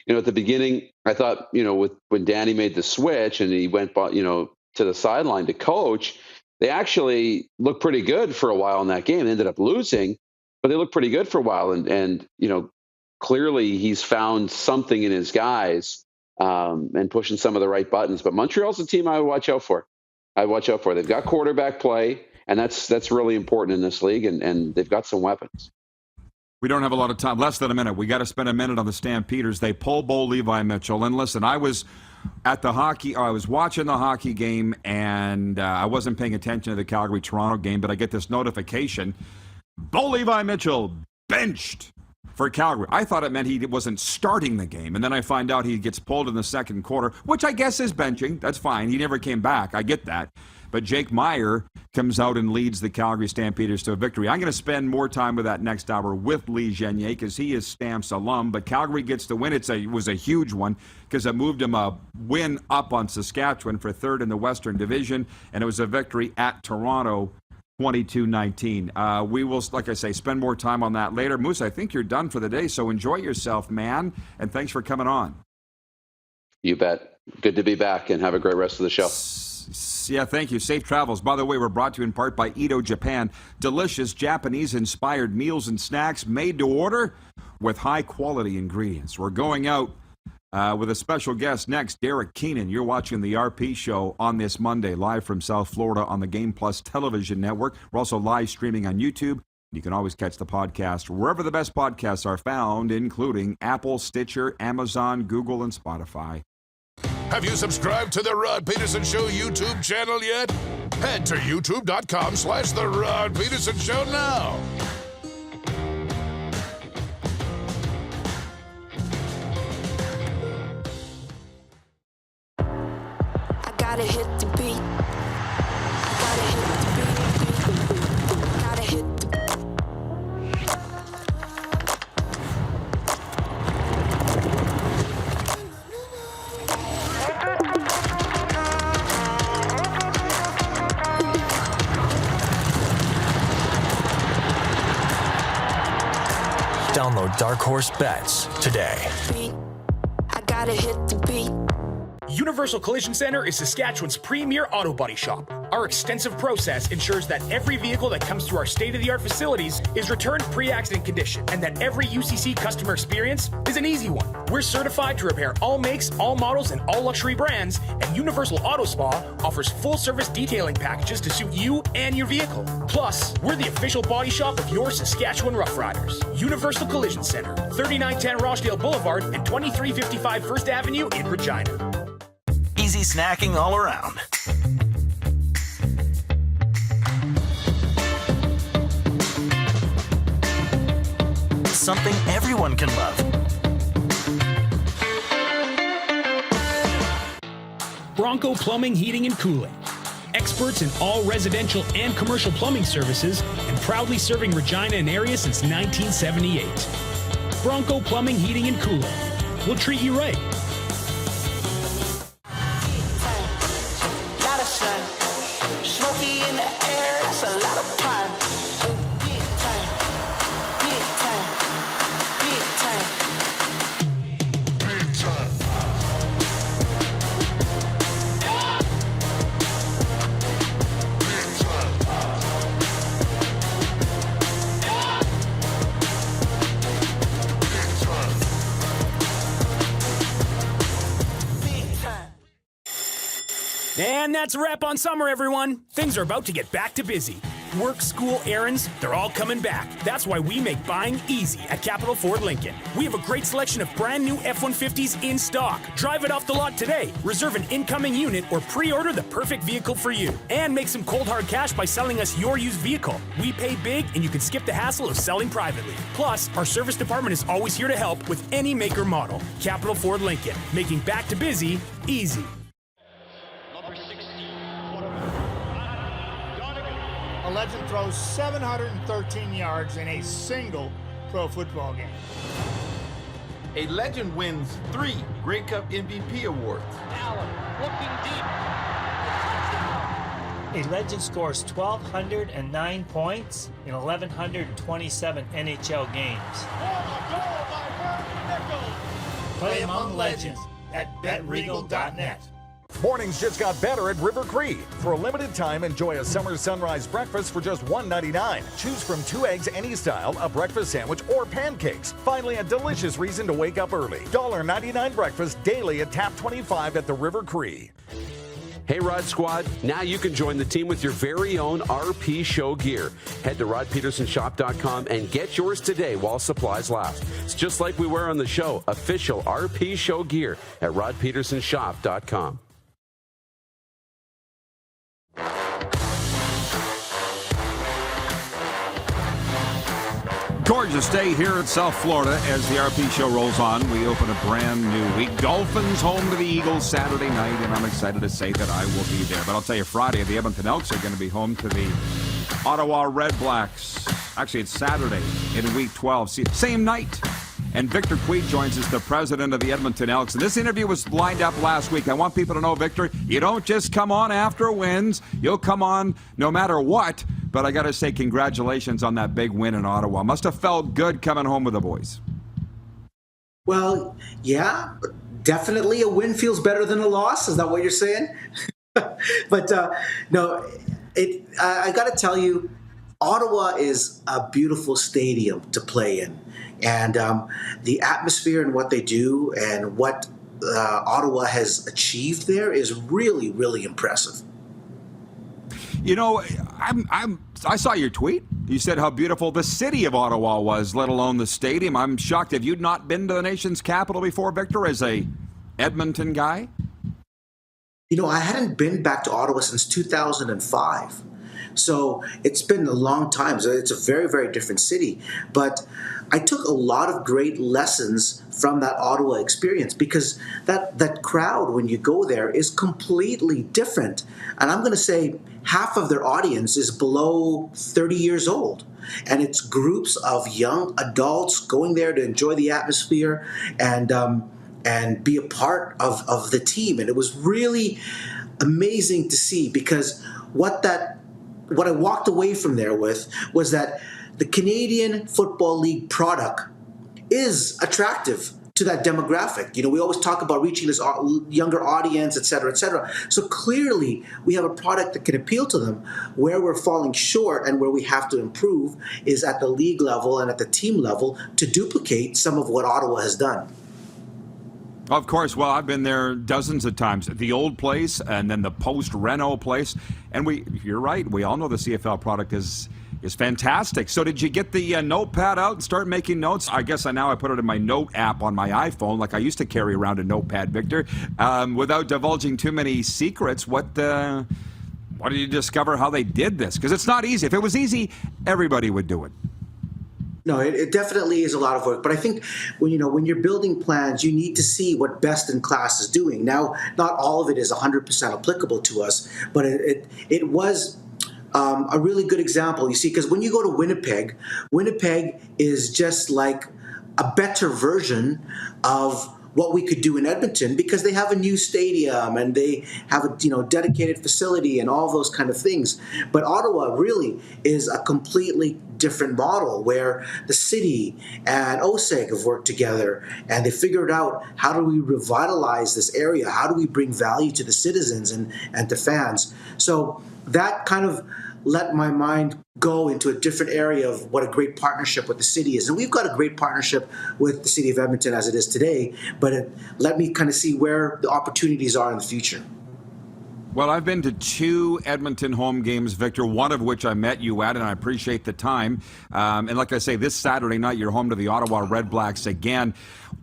at the beginning, I thought, when Danny made the switch and he went, to the sideline to coach, they actually looked pretty good for a while in that game. They ended up losing, but they looked pretty good for a while. And clearly he's found something in his guys and pushing some of the right buttons. But Montreal's a team I would watch out for. They've got quarterback play, and that's really important in this league, and they've got some weapons. We don't have a lot of time, less than a minute. We got to spend a minute on the Stampeders. They pull Bo Levi Mitchell. And listen, I was watching the hockey game, and I wasn't paying attention to the Calgary-Toronto game, but I get this notification. Bo Levi Mitchell benched for Calgary. I thought it meant he wasn't starting the game, and then I find out he gets pulled in the second quarter, which I guess is benching. That's fine. He never came back. I get that. But Jake Meyer comes out and leads the Calgary Stampeders to a victory. I'm going to spend more time with that next hour with Lee Genier because he is Stamps alum, but Calgary gets the win. It was a huge one because it moved him a win up on Saskatchewan for third in the Western Division, and it was a victory at Toronto 22-19. We will, like I say, spend more time on that later. Moose, I think you're done for the day, so enjoy yourself, man, and thanks for coming on. You bet. Good to be back, and have a great rest of the show. Yeah, thank you. Safe travels. By the way, we're brought to you in part by Ito Japan. Delicious Japanese-inspired meals and snacks made to order with high-quality ingredients. We're going out with a special guest next, Derek Keenan. You're watching the RP Show on this Monday, live from South Florida on the Game Plus television network. We're also live streaming on YouTube. You can always catch the podcast wherever the best podcasts are found, including Apple, Stitcher, Amazon, Google, and Spotify. Have you subscribed to the Rod Pedersen Show YouTube channel yet? Head to youtube.com/The Rod Pedersen Show now. I gotta hit the beat. Gotta hit the beat. Gotta hit the Download Dark Horse Bets today. I gotta hit the beat. Universal Collision Center is Saskatchewan's premier auto body shop. Our extensive process ensures that every vehicle that comes through our state-of-the-art facilities is returned pre-accident condition, and that every UCC customer experience is an easy one. We're certified to repair all makes, all models, and all luxury brands, and Universal Auto Spa offers full-service detailing packages to suit you and your vehicle. Plus, we're the official body shop of your Saskatchewan Roughriders. Universal Collision Center, 3910 Rochdale Boulevard and 2355 First Avenue in Regina. Easy snacking all around. Something everyone can love. Bronco Plumbing, Heating, and Cooling. Experts in all residential and commercial plumbing services and proudly serving Regina and area since 1978. Bronco Plumbing, Heating, and Cooling. We'll treat you right. Smoky in the air, that's a lot of fun. Big time, big time, big time, big time. And that's a wrap on summer, everyone. Things are about to get back to busy. Work, school, errands, they're all coming back. That's why we make buying easy at Capital Ford Lincoln. We have a great selection of brand new F-150s in stock. Drive it off the lot today. Reserve an incoming unit or pre-order the perfect vehicle for you. And make some cold hard cash by selling us your used vehicle. We pay big and you can skip the hassle of selling privately. Plus, our service department is always here to help with any make or model. Capital Ford Lincoln, making back to busy easy. A legend throws 713 yards in a single pro football game. A legend wins 3 Grey Cup MVP awards. Allen looking deep. A legend scores 1,209 points in 1,127 NHL games. Play among legends at BetRegal.net. Mornings just got better at River Cree. For a limited time, enjoy a summer sunrise breakfast for just $1.99. Choose from 2 eggs any style, a breakfast sandwich, or pancakes. Finally, a delicious reason to wake up early. $1.99 breakfast daily at Tap 25 at the River Cree. Hey, Rod Squad, now you can join the team with your very own RP Show gear. Head to rodpetersenshop.com and get yours today while supplies last. It's just like we wear on the show, official RP Show gear at rodpetersenshop.com. Gorgeous day here at South Florida as the RP Show rolls on. We open a brand new week. Dolphins home to the Eagles Saturday night, and I'm excited to say that I will be there. But I'll tell you, Friday, the Edmonton Elks are going to be home to the Ottawa Red Blacks. Actually, it's Saturday in week 12. See, same night. And Victor Cui joins us, the president of the Edmonton Elks. And this interview was lined up last week. I want people to know, Victor, you don't just come on after wins. You'll come on no matter what. But I got to say congratulations on that big win in Ottawa. Must have felt good coming home with the boys. Well, yeah, definitely a win feels better than a loss. Is that what you're saying? But no, I got to tell you, Ottawa is a beautiful stadium to play in. And the atmosphere and what they do and what Ottawa has achieved there is really, really impressive. You know, I saw your tweet. You said how beautiful the city of Ottawa was, let alone the stadium. I'm shocked. Have you not been to the nation's capital before, Victor, as a Edmonton guy? You know, I hadn't been back to Ottawa since 2005. So it's been a long time. So it's a very, very different city. But I took a lot of great lessons from that Ottawa experience because that crowd, when you go there, is completely different. And I'm going to say half of their audience is below 30 years old. And it's groups of young adults going there to enjoy the atmosphere and be a part of the team. And it was really amazing to see because what I walked away from there with was that the Canadian Football League product is attractive to that demographic. You know, we always talk about reaching this younger audience, et cetera, et cetera. So clearly we have a product that can appeal to them. Where we're falling short and where we have to improve is at the league level and at the team level to duplicate some of what Ottawa has done. Of course. Well, I've been there dozens of times. The old place and then the post-Reno place. And you're right. We all know the CFL product is fantastic. So did you get the notepad out and start making notes? I guess now I put it in my note app on my iPhone like I used to carry around a notepad, Victor. Without divulging too many secrets, what did you discover how they did this? Because it's not easy. If it was easy, everybody would do it. No, it definitely is a lot of work. But I think when you're building plans, you need to see what best in class is doing. Now, not all of it is 100% applicable to us, but it was a really good example. You see, because when you go to Winnipeg, Winnipeg is just like a better version of what we could do in Edmonton because they have a new stadium and they have a dedicated facility and all those kind of things. But Ottawa really is a completely different model where the city and OSEG have worked together and they figured out how do we revitalize this area? How do we bring value to the citizens and to fans? So that kind of let my mind go into a different area of what a great partnership with the city is. And we've got a great partnership with the city of Edmonton as it is today, but it let me kind of see where the opportunities are in the future. Well, I've been to 2 Edmonton home games, Victor, one of which I met you at, and I appreciate the time. And like I say, this Saturday night, you're home to the Ottawa Red Blacks again.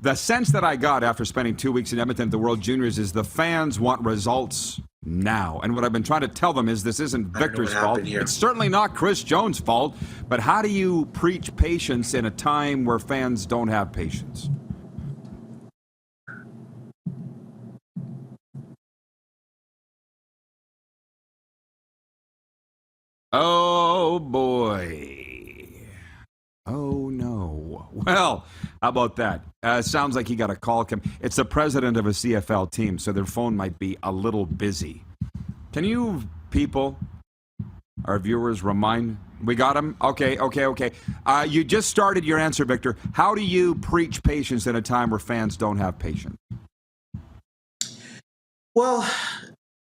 The sense that I got after spending 2 weeks in Edmonton at the World Juniors is the fans want results now. And what I've been trying to tell them is this isn't Victor's fault. It's certainly not Chris Jones' fault. But how do you preach patience in a time where fans don't have patience? Oh, boy. Oh, no. Well, how about that? Sounds like he got a call. It's the president of a CFL team, so their phone might be a little busy. Can you people, our viewers, remind? We got him? Okay. You just started your answer, Victor. How do you preach patience in a time where fans don't have patience? Well,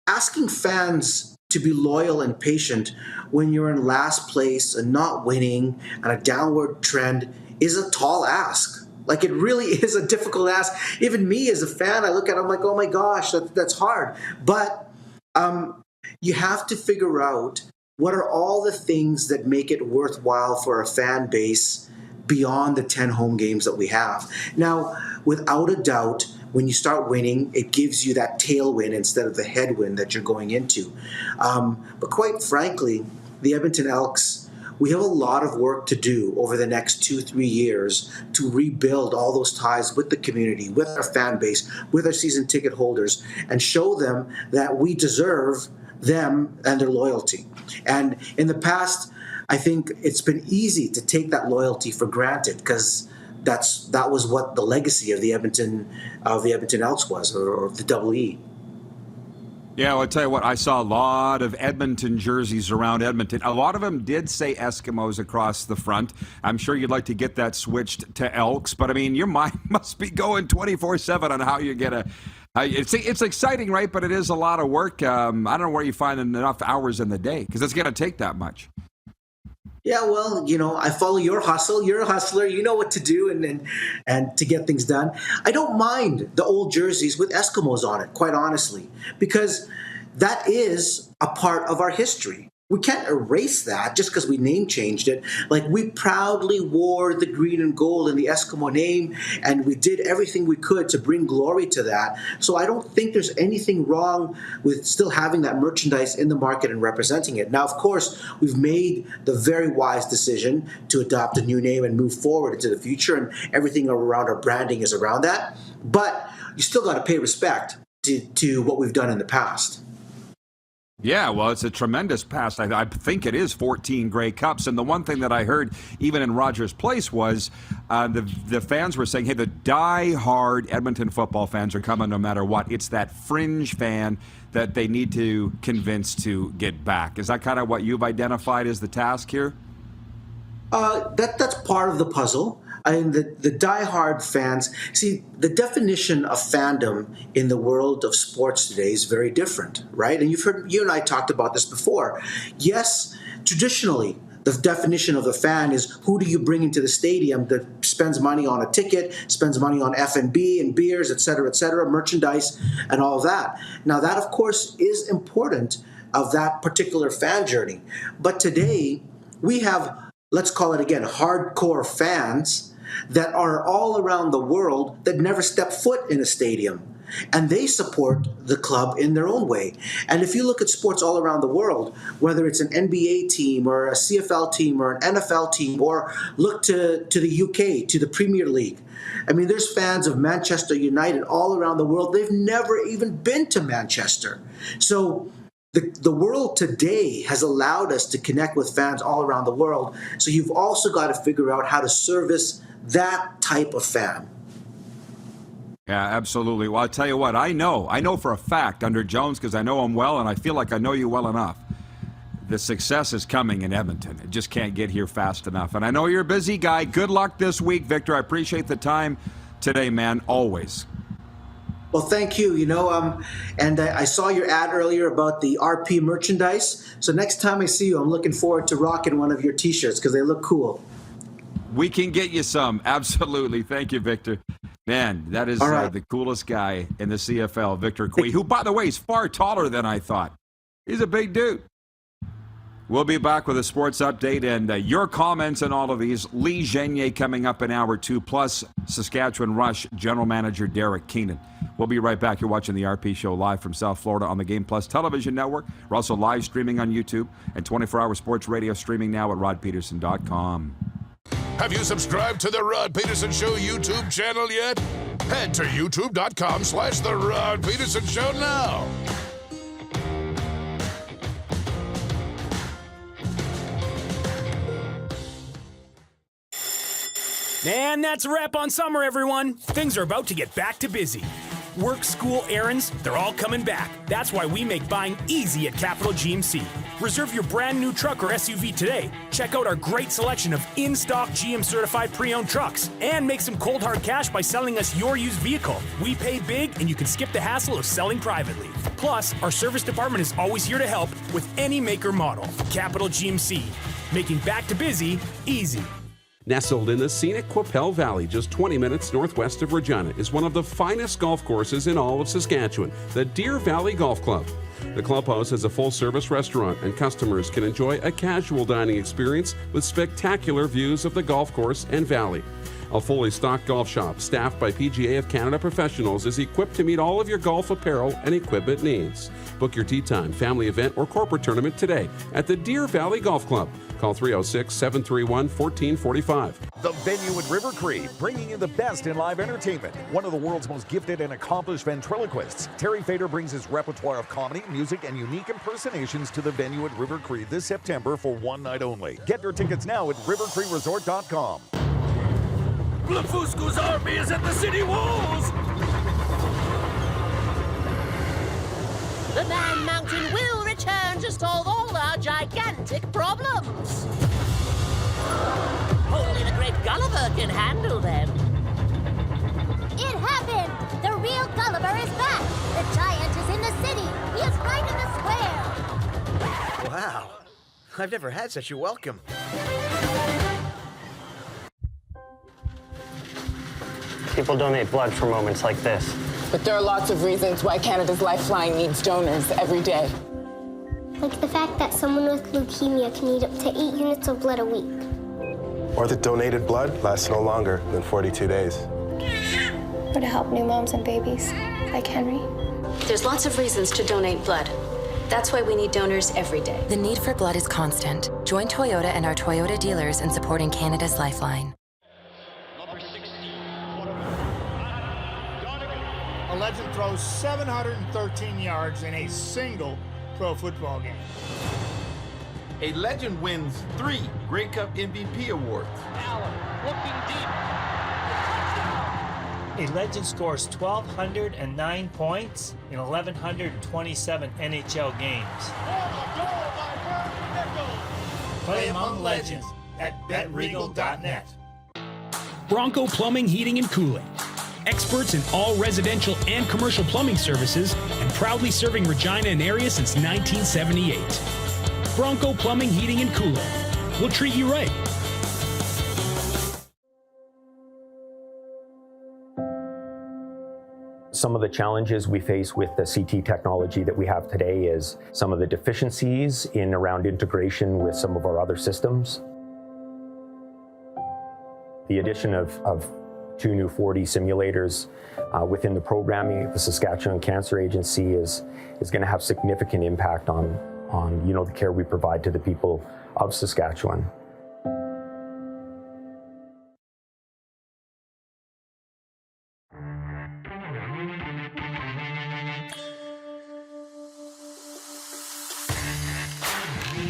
asking fans to be loyal and patient when you're in last place and not winning and a downward trend is a tall ask. Like, it really is a difficult ask. Even me as a fan, I look at it, I'm like, oh my gosh, that's hard. But you have to figure out what are all the things that make it worthwhile for a fan base beyond the 10 home games that we have. Now, without a doubt, when you start winning, it gives you that tailwind instead of the headwind that you're going into. But quite frankly, the Edmonton Elks, we have a lot of work to do over the next 2-3 years to rebuild all those ties with the community, with our fan base, with our season ticket holders, and show them that we deserve them and their loyalty. And in the past, I think it's been easy to take that loyalty for granted because that was what the legacy of the Edmonton Elks was, or the Double E. Yeah, well, I'll tell you what, I saw a lot of Edmonton jerseys around Edmonton. A lot of them did say Eskimos across the front. I'm sure you'd like to get that switched to Elks, but I mean, your mind must be going 24/7 on how you get a. It's exciting, right? But it is a lot of work. I don't know where you find enough hours in the day because it's going to take that much. Yeah, well, I follow your hustle. You're a hustler. You know what to do and to get things done. I don't mind the old jerseys with Eskimos on it, quite honestly, because that is a part of our history. We can't erase that just because we name changed it. Like, we proudly wore the green and gold in the Eskimo name, and we did everything we could to bring glory to that. So I don't think there's anything wrong with still having that merchandise in the market and representing it. Now, of course, we've made the very wise decision to adopt a new name and move forward into the future, and everything around our branding is around that. But you still got to pay respect to what we've done in the past. Yeah, well, it's a tremendous past. I think it is 14 Grey Cups. And the one thing that I heard, even in Rogers Place, was the fans were saying, hey, the die-hard Edmonton football fans are coming no matter what. It's that fringe fan that they need to convince to get back. Is that kind of what you've identified as the task here? That's part of the puzzle. I mean, the diehard fans, see, the definition of fandom in the world of sports today is very different, right? And you and I talked about this before. Yes, traditionally, the definition of a fan is who do you bring into the stadium that spends money on a ticket, spends money on F&B and beers, et cetera, merchandise, and all of that. Now, that, of course, is important of that particular fan journey. But today, we have, let's call it again, hardcore fans that are all around the world that never step foot in a stadium. And they support the club in their own way. And if you look at sports all around the world, whether it's an NBA team or a CFL team or an NFL team, or look to the UK, to the Premier League. I mean, there's fans of Manchester United all around the world. They've never even been to Manchester. So the world today has allowed us to connect with fans all around the world. So you've also got to figure out how to service that type of fan. Yeah, absolutely. Well, I'll tell you what, I know for a fact under Jones, because I know him well and I feel like I know you well enough, the success is coming in Edmonton. It just can't get here fast enough. And I know you're a busy guy. Good luck this week, Victor. I appreciate the time today, man, always. Well, thank you. And I saw your ad earlier about the RP merchandise. So next time I see you, I'm looking forward to rocking one of your T-shirts because they look cool. We can get you some. Absolutely. Thank you, Victor. Man, that is the coolest guy in the CFL, Victor Cui, who, by the way, is far taller than I thought. He's a big dude. We'll be back with a sports update and your comments on all of these. Lee Genier coming up in hour 2, plus Saskatchewan Rush General Manager Derek Keenan. We'll be right back. You're watching the RP Show live from South Florida on the Game Plus television network. We're also live streaming on YouTube and 24-hour sports radio streaming now at rodpedersen.com. Have you subscribed to the Rod Pedersen Show YouTube channel yet? Head to youtube.com/The Rod Pedersen Show now. And that's a wrap on summer, everyone. Things are about to get back to busy. Work, school, errands, they're all coming back. That's why we make buying easy at Capital GMC. Reserve your brand new truck or SUV today. Check out our great selection of in-stock GM certified pre-owned trucks and make some cold hard cash by selling us your used vehicle. We pay big and you can skip the hassle of selling privately. Plus, our service department is always here to help with any make or model. Capital GMC, making back to busy easy. Nestled in the scenic Qu'Appelle Valley, just 20 minutes northwest of Regina, is one of the finest golf courses in all of Saskatchewan, the Deer Valley Golf Club. The clubhouse has a full-service restaurant, and customers can enjoy a casual dining experience with spectacular views of the golf course and valley. A fully stocked golf shop, staffed by PGA of Canada professionals, is equipped to meet all of your golf apparel and equipment needs. Book your tee time, family event, or corporate tournament today at the Deer Valley Golf Club. Call 306-731-1445. The venue at River Cree, bringing you the best in live entertainment. One of the world's most gifted and accomplished ventriloquists, Terry Fader brings his repertoire of comedy, music, and unique impersonations to the venue at River Cree this September for one night only. Get your tickets now at rivercreeresort.com. Blefusco's army is at the city walls! The Man Mountain will return to solve all our gigantic problems. Only the great Gulliver can handle them. It happened! The real Gulliver is back! The giant is in the city! He is right in the square! Wow. I've never had such a welcome. People donate blood for moments like this. But there are lots of reasons why Canada's Lifeline needs donors every day. Like the fact that someone with leukemia can need up to 8 units of blood a week. Or that donated blood lasts no longer than 42 days. Or to help new moms and babies, like Henry. There's lots of reasons to donate blood. That's why we need donors every day. The need for blood is constant. Join Toyota and our Toyota dealers in supporting Canada's Lifeline. A legend throws 713 yards in a single pro football game. A legend wins 3 Grey Cup MVP awards. Allen looking deep. A legend scores 1,209 points in 1,127 NHL games. Play among legends at betregal.net. Bronco Plumbing, Heating, and Cooling. Experts in all residential and commercial plumbing services and proudly serving Regina and area since 1978. Bronco Plumbing, Heating, and Cooling. We'll treat you right. Some of the challenges we face with the CT technology that we have today is some of the deficiencies in around integration with some of our other systems. The addition of 2 new 4D simulators within the programming of the Saskatchewan Cancer Agency is going to have significant impact on the care we provide to the people of Saskatchewan.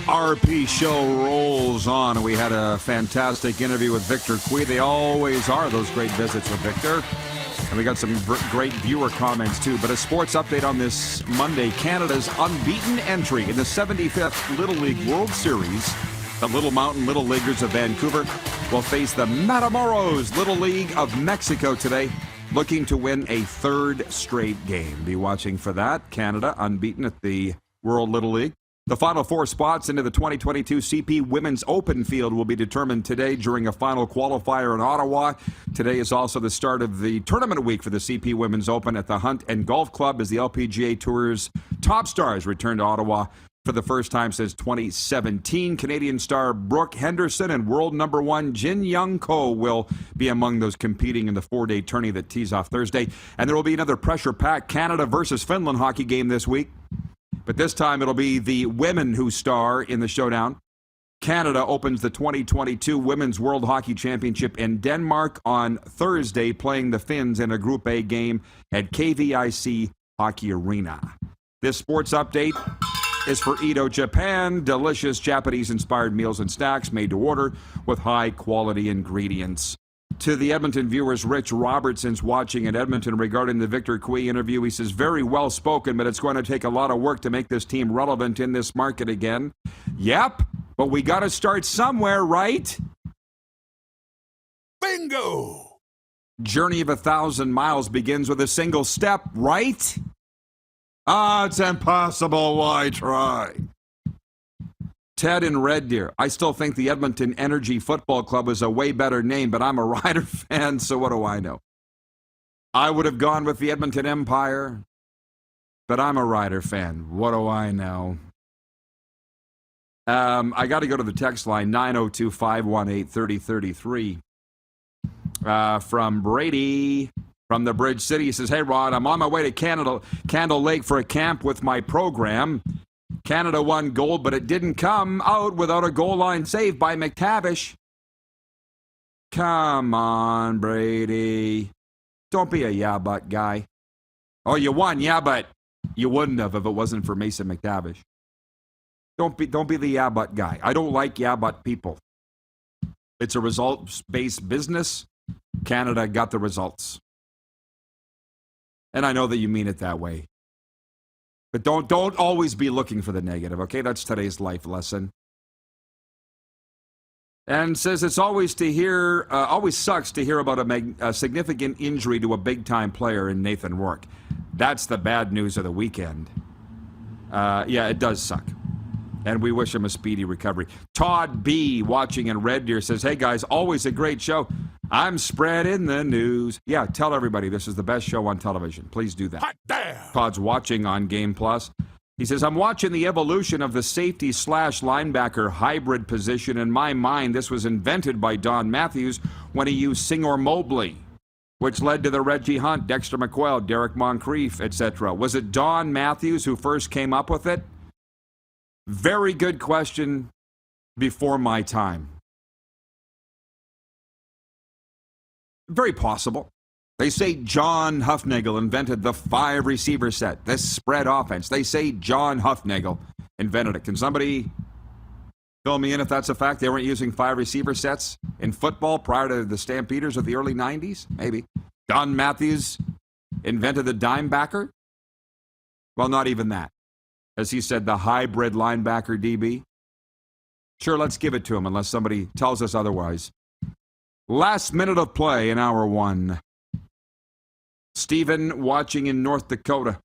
RP Show rolls on. We had a fantastic interview with Victor Cui. They always are, those great visits with Victor. And we got some great viewer comments, too. But a sports update on this Monday. Canada's unbeaten entry in the 75th Little League World Series. The Little Mountain Little Leaguers of Vancouver will face the Matamoros Little League of Mexico today, looking to win a 3rd straight game. Be watching for that. Canada unbeaten at the World Little League. The final 4 spots into the 2022 CP Women's Open field will be determined today during a final qualifier in Ottawa. Today is also the start of the tournament week for the CP Women's Open at the Hunt and Golf Club as the LPGA Tour's top stars return to Ottawa for the first time since 2017. Canadian star Brooke Henderson and world number 1 Jin Young Ko will be among those competing in the 4-day tourney that tees off Thursday. And there will be another pressure-packed Canada versus Finland hockey game this week. But this time it'll be the women who star in the showdown. Canada opens the 2022 Women's World Hockey Championship in Denmark on Thursday, playing the Finns in a Group A game at KVIC Hockey Arena. This sports update is for Edo Japan. Delicious Japanese-inspired meals and snacks made to order with high-quality ingredients. To the Edmonton viewers, Rich Robertson's watching in Edmonton regarding the Victor Cui interview. He says, very well spoken, but it's going to take a lot of work to make this team relevant in this market again. Yep, but we got to start somewhere, right? Bingo! Journey of 1,000 miles begins with a single step, right? Ah, it's impossible. Why try? Ted in Red Deer. I still think the Edmonton Energy Football Club is a way better name, but I'm a Rider fan, so what do I know? I would have gone with the Edmonton Empire, but I'm a Rider fan. What do I know? I got to go to the text line, 902-518-3033. From Brady from the Bridge City. He says, hey, Rod, I'm on my way to Candle Lake for a camp with my program. Canada won gold, but it didn't come out without a goal line save by McTavish. Come on, Brady. Don't be a yeah, but guy. Oh, you won, yeah, but you wouldn't have if it wasn't for Mason McTavish. Don't be the yeah, but guy. I don't like yeah, but people. It's a results-based business. Canada got the results. And I know that you mean it that way. But don't always be looking for the negative, okay? That's today's life lesson. And says it's always sucks to hear about a significant injury to a big-time player in Nathan Rourke. That's the bad news of the weekend. Yeah, it does suck. And we wish him a speedy recovery. Todd B., watching in Red Deer, says, hey, guys, always a great show. I'm spreading the news. Yeah, tell everybody this is the best show on television. Please do that. Hot damn! Todd's watching on Game Plus. He says, I'm watching the evolution of the safety/linebacker hybrid position. In my mind, this was invented by Don Matthews when he used Singor Mobley, which led to the Reggie Hunt, Dexter McQuaid, Derek Moncrief, etc. Was it Don Matthews who first came up with it? Very good question before my time. Very possible. They say John Hufnagel invented the 5-receiver set, this spread offense. They say John Hufnagel invented it. Can somebody fill me in if that's a fact? They weren't using 5-receiver sets in football prior to the Stampeders of the early 90s? Maybe. Don Matthews invented the dime backer? Well, not even that. As he said, the hybrid linebacker DB. Sure, let's give it to him unless somebody tells us otherwise. Last minute of play in hour one. Stephen watching in North Dakota.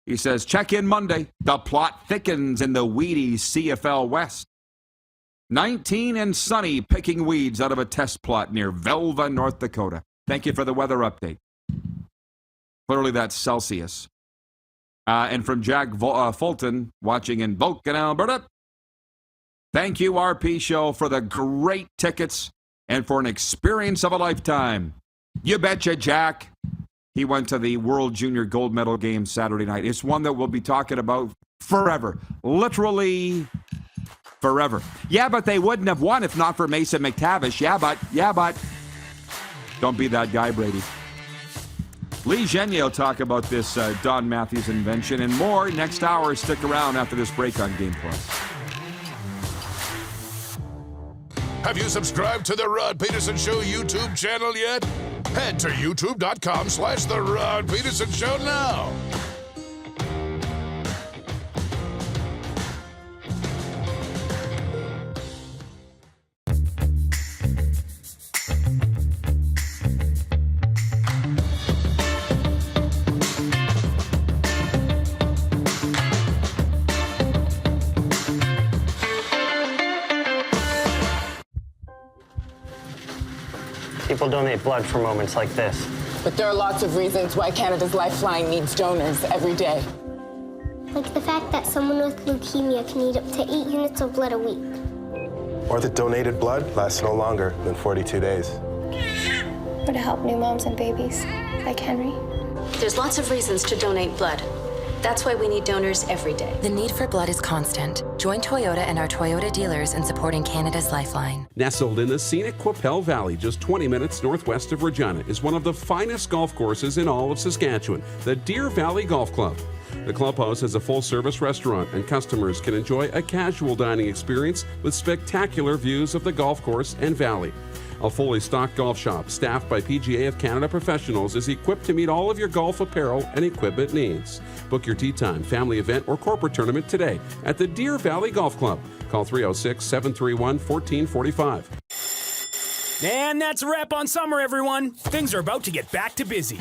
He says, check in Monday. The plot thickens in the weedy CFL West. 19 and sunny picking weeds out of a test plot near Velva, North Dakota. Thank you for the weather update. Clearly that's Celsius. And from Jack Fulton, watching in Vulcan, Alberta. Thank you, RP Show, for the great tickets and for an experience of a lifetime. You betcha, Jack. He went to the World Junior Gold Medal game Saturday night. It's one that we'll be talking about forever. Literally forever. Yeah, but they wouldn't have won if not for Mason McTavish. Yeah, but. Don't be that guy, Brady. Lee Genier will talk about this Don Matthews invention and more next hour. Stick around after this break on Game Plus. Have you subscribed to the Rod Pedersen Show YouTube channel yet? Head to youtube.com/The Rod Pedersen Show now. People donate blood for moments like this. But there are lots of reasons why Canada's Lifeline needs donors every day. Like the fact that someone with leukemia can need up to 8 units of blood a week. Or that donated blood lasts no longer than 42 days. Or to help new moms and babies, like Henry. There's lots of reasons to donate blood. That's why we need donors every day. The need for blood is constant. Join Toyota and our Toyota dealers in supporting Canada's Lifeline. Nestled in the scenic Qu'Appelle Valley, just 20 minutes northwest of Regina, is one of the finest golf courses in all of Saskatchewan, the Deer Valley Golf Club. The clubhouse has a full-service restaurant, and customers can enjoy a casual dining experience with spectacular views of the golf course and valley. A fully stocked golf shop, staffed by PGA of Canada professionals, is equipped to meet all of your golf apparel and equipment needs. Book your tee time, family event, or corporate tournament today at the Deer Valley Golf Club. Call 306-731-1445. And that's a wrap on summer, everyone. Things are about to get back to busy.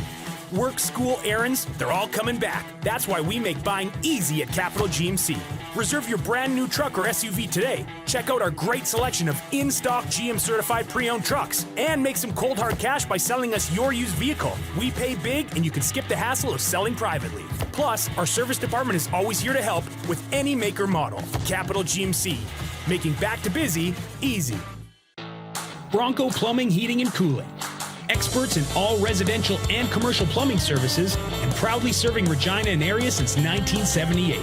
Work, school, errands, they're all coming back. That's why we make buying easy at Capital GMC. Reserve your brand new truck or SUV today. Check out our great selection of in-stock GM certified pre-owned trucks. And make some cold hard cash by selling us your used vehicle. We pay big and you can skip the hassle of selling privately. Plus, our service department is always here to help with any make or model. Capital GMC, making back to busy easy. Bronco Plumbing, Heating and Cooling. Experts in all residential and commercial plumbing services and proudly serving Regina and area since 1978.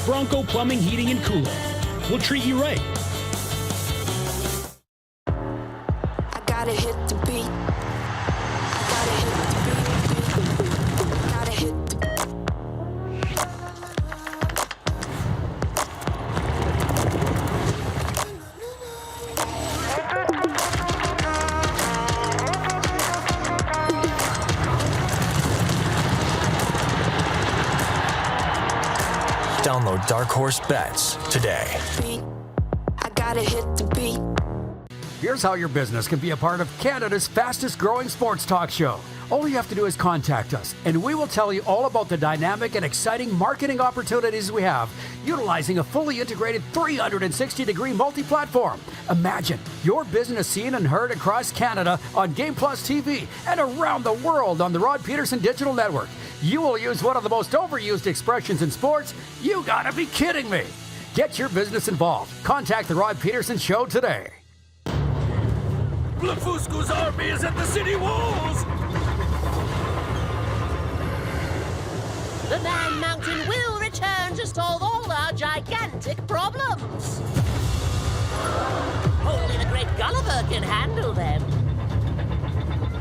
Bronco Plumbing, Heating and Cooling. We'll treat you right. I gotta hit the beat. Gotta hit the beat. Gotta hit the Download Dark Horse Bets today. I gotta hit the beat. Here's how your business can be a part of Canada's fastest growing sports talk show. All you have to do is contact us, and we will tell you all about the dynamic and exciting marketing opportunities we have, utilizing a fully integrated 360-degree multi-platform. Imagine your business seen and heard across Canada on Game Plus TV and around the world on the Rod Pedersen Digital Network. You will use one of the most overused expressions in sports. You gotta be kidding me. Get your business involved. Contact the Rod Pedersen Show today. Blefusco's army is at the city walls! The Man Mountain will return to solve all our gigantic problems. Only the great Gulliver can handle them.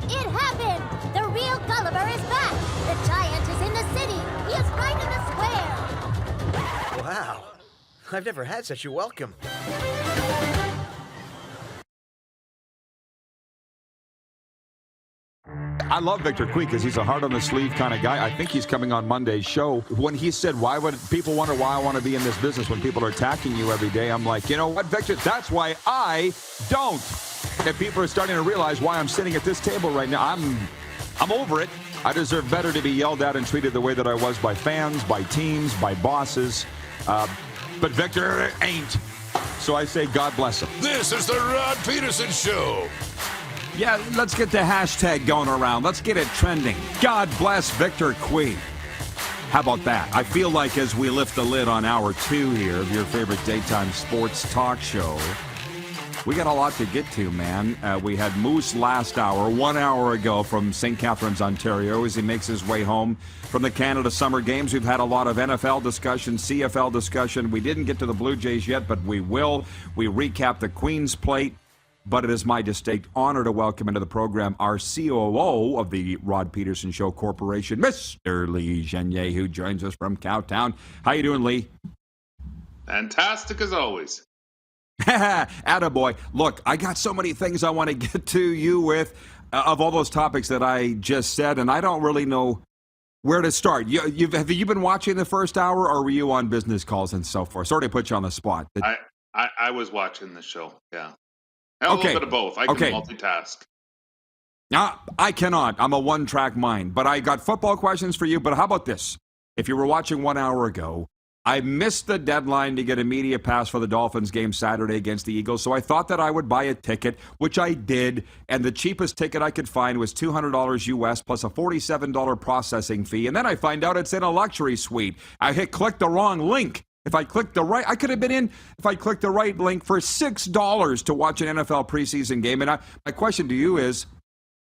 It happened! The real Gulliver is back! The giant is in the city! He is right in the square! Wow. I've never had such a welcome. I love Victor Cui because he's a heart-on-the-sleeve kind of guy. I think he's coming on Monday's show. When he said, why would people wonder why I want to be in this business when people are attacking you every day? I'm like, you know what, Victor? That's why I don't. And people are starting to realize why I'm sitting at this table right now. I'm over it. I deserve better to be yelled at and treated the way that I was by fans, by teams, by bosses. But Victor ain't. So I say God bless him. This is the Rod Pedersen Show. Yeah, let's get the hashtag going around. Let's get it trending. God bless Victor Cui. How about that? I feel like as we lift the lid on hour 2 here of your favorite daytime sports talk show, we got a lot to get to, man. We had Moose last hour, 1 hour ago from St. Catharines, Ontario, as he makes his way home from the Canada Summer Games. We've had a lot of NFL discussion, CFL discussion. We didn't get to the Blue Jays yet, but we will. We recap the Queen's Plate. But it is my distinct honor to welcome into the program our COO of the Rod Pedersen Show Corporation, Mr. Lee Genier, who joins us from Cowtown. How you doing, Lee? Fantastic as always. Attaboy. Look, I got so many things I want to get to you with of all those topics that I just said, and I don't really know where to start. Have you been watching the first hour, or were you on business calls and so forth? Sorry to put you on the spot. I was watching the show, yeah. A little bit of both. I can multitask. I cannot. I'm a one-track mind. But I got football questions for you. But how about this? If you were watching 1 hour ago, I missed the deadline to get a media pass for the Dolphins game Saturday against the Eagles, so I thought that I would buy a ticket, which I did, and the cheapest ticket I could find was $200 US plus a $47 processing fee, and then I find out it's in a luxury suite. I clicked the wrong link. If I clicked the right, I could have been in if I clicked the right link for $6 to watch an NFL preseason game. And my question to you is,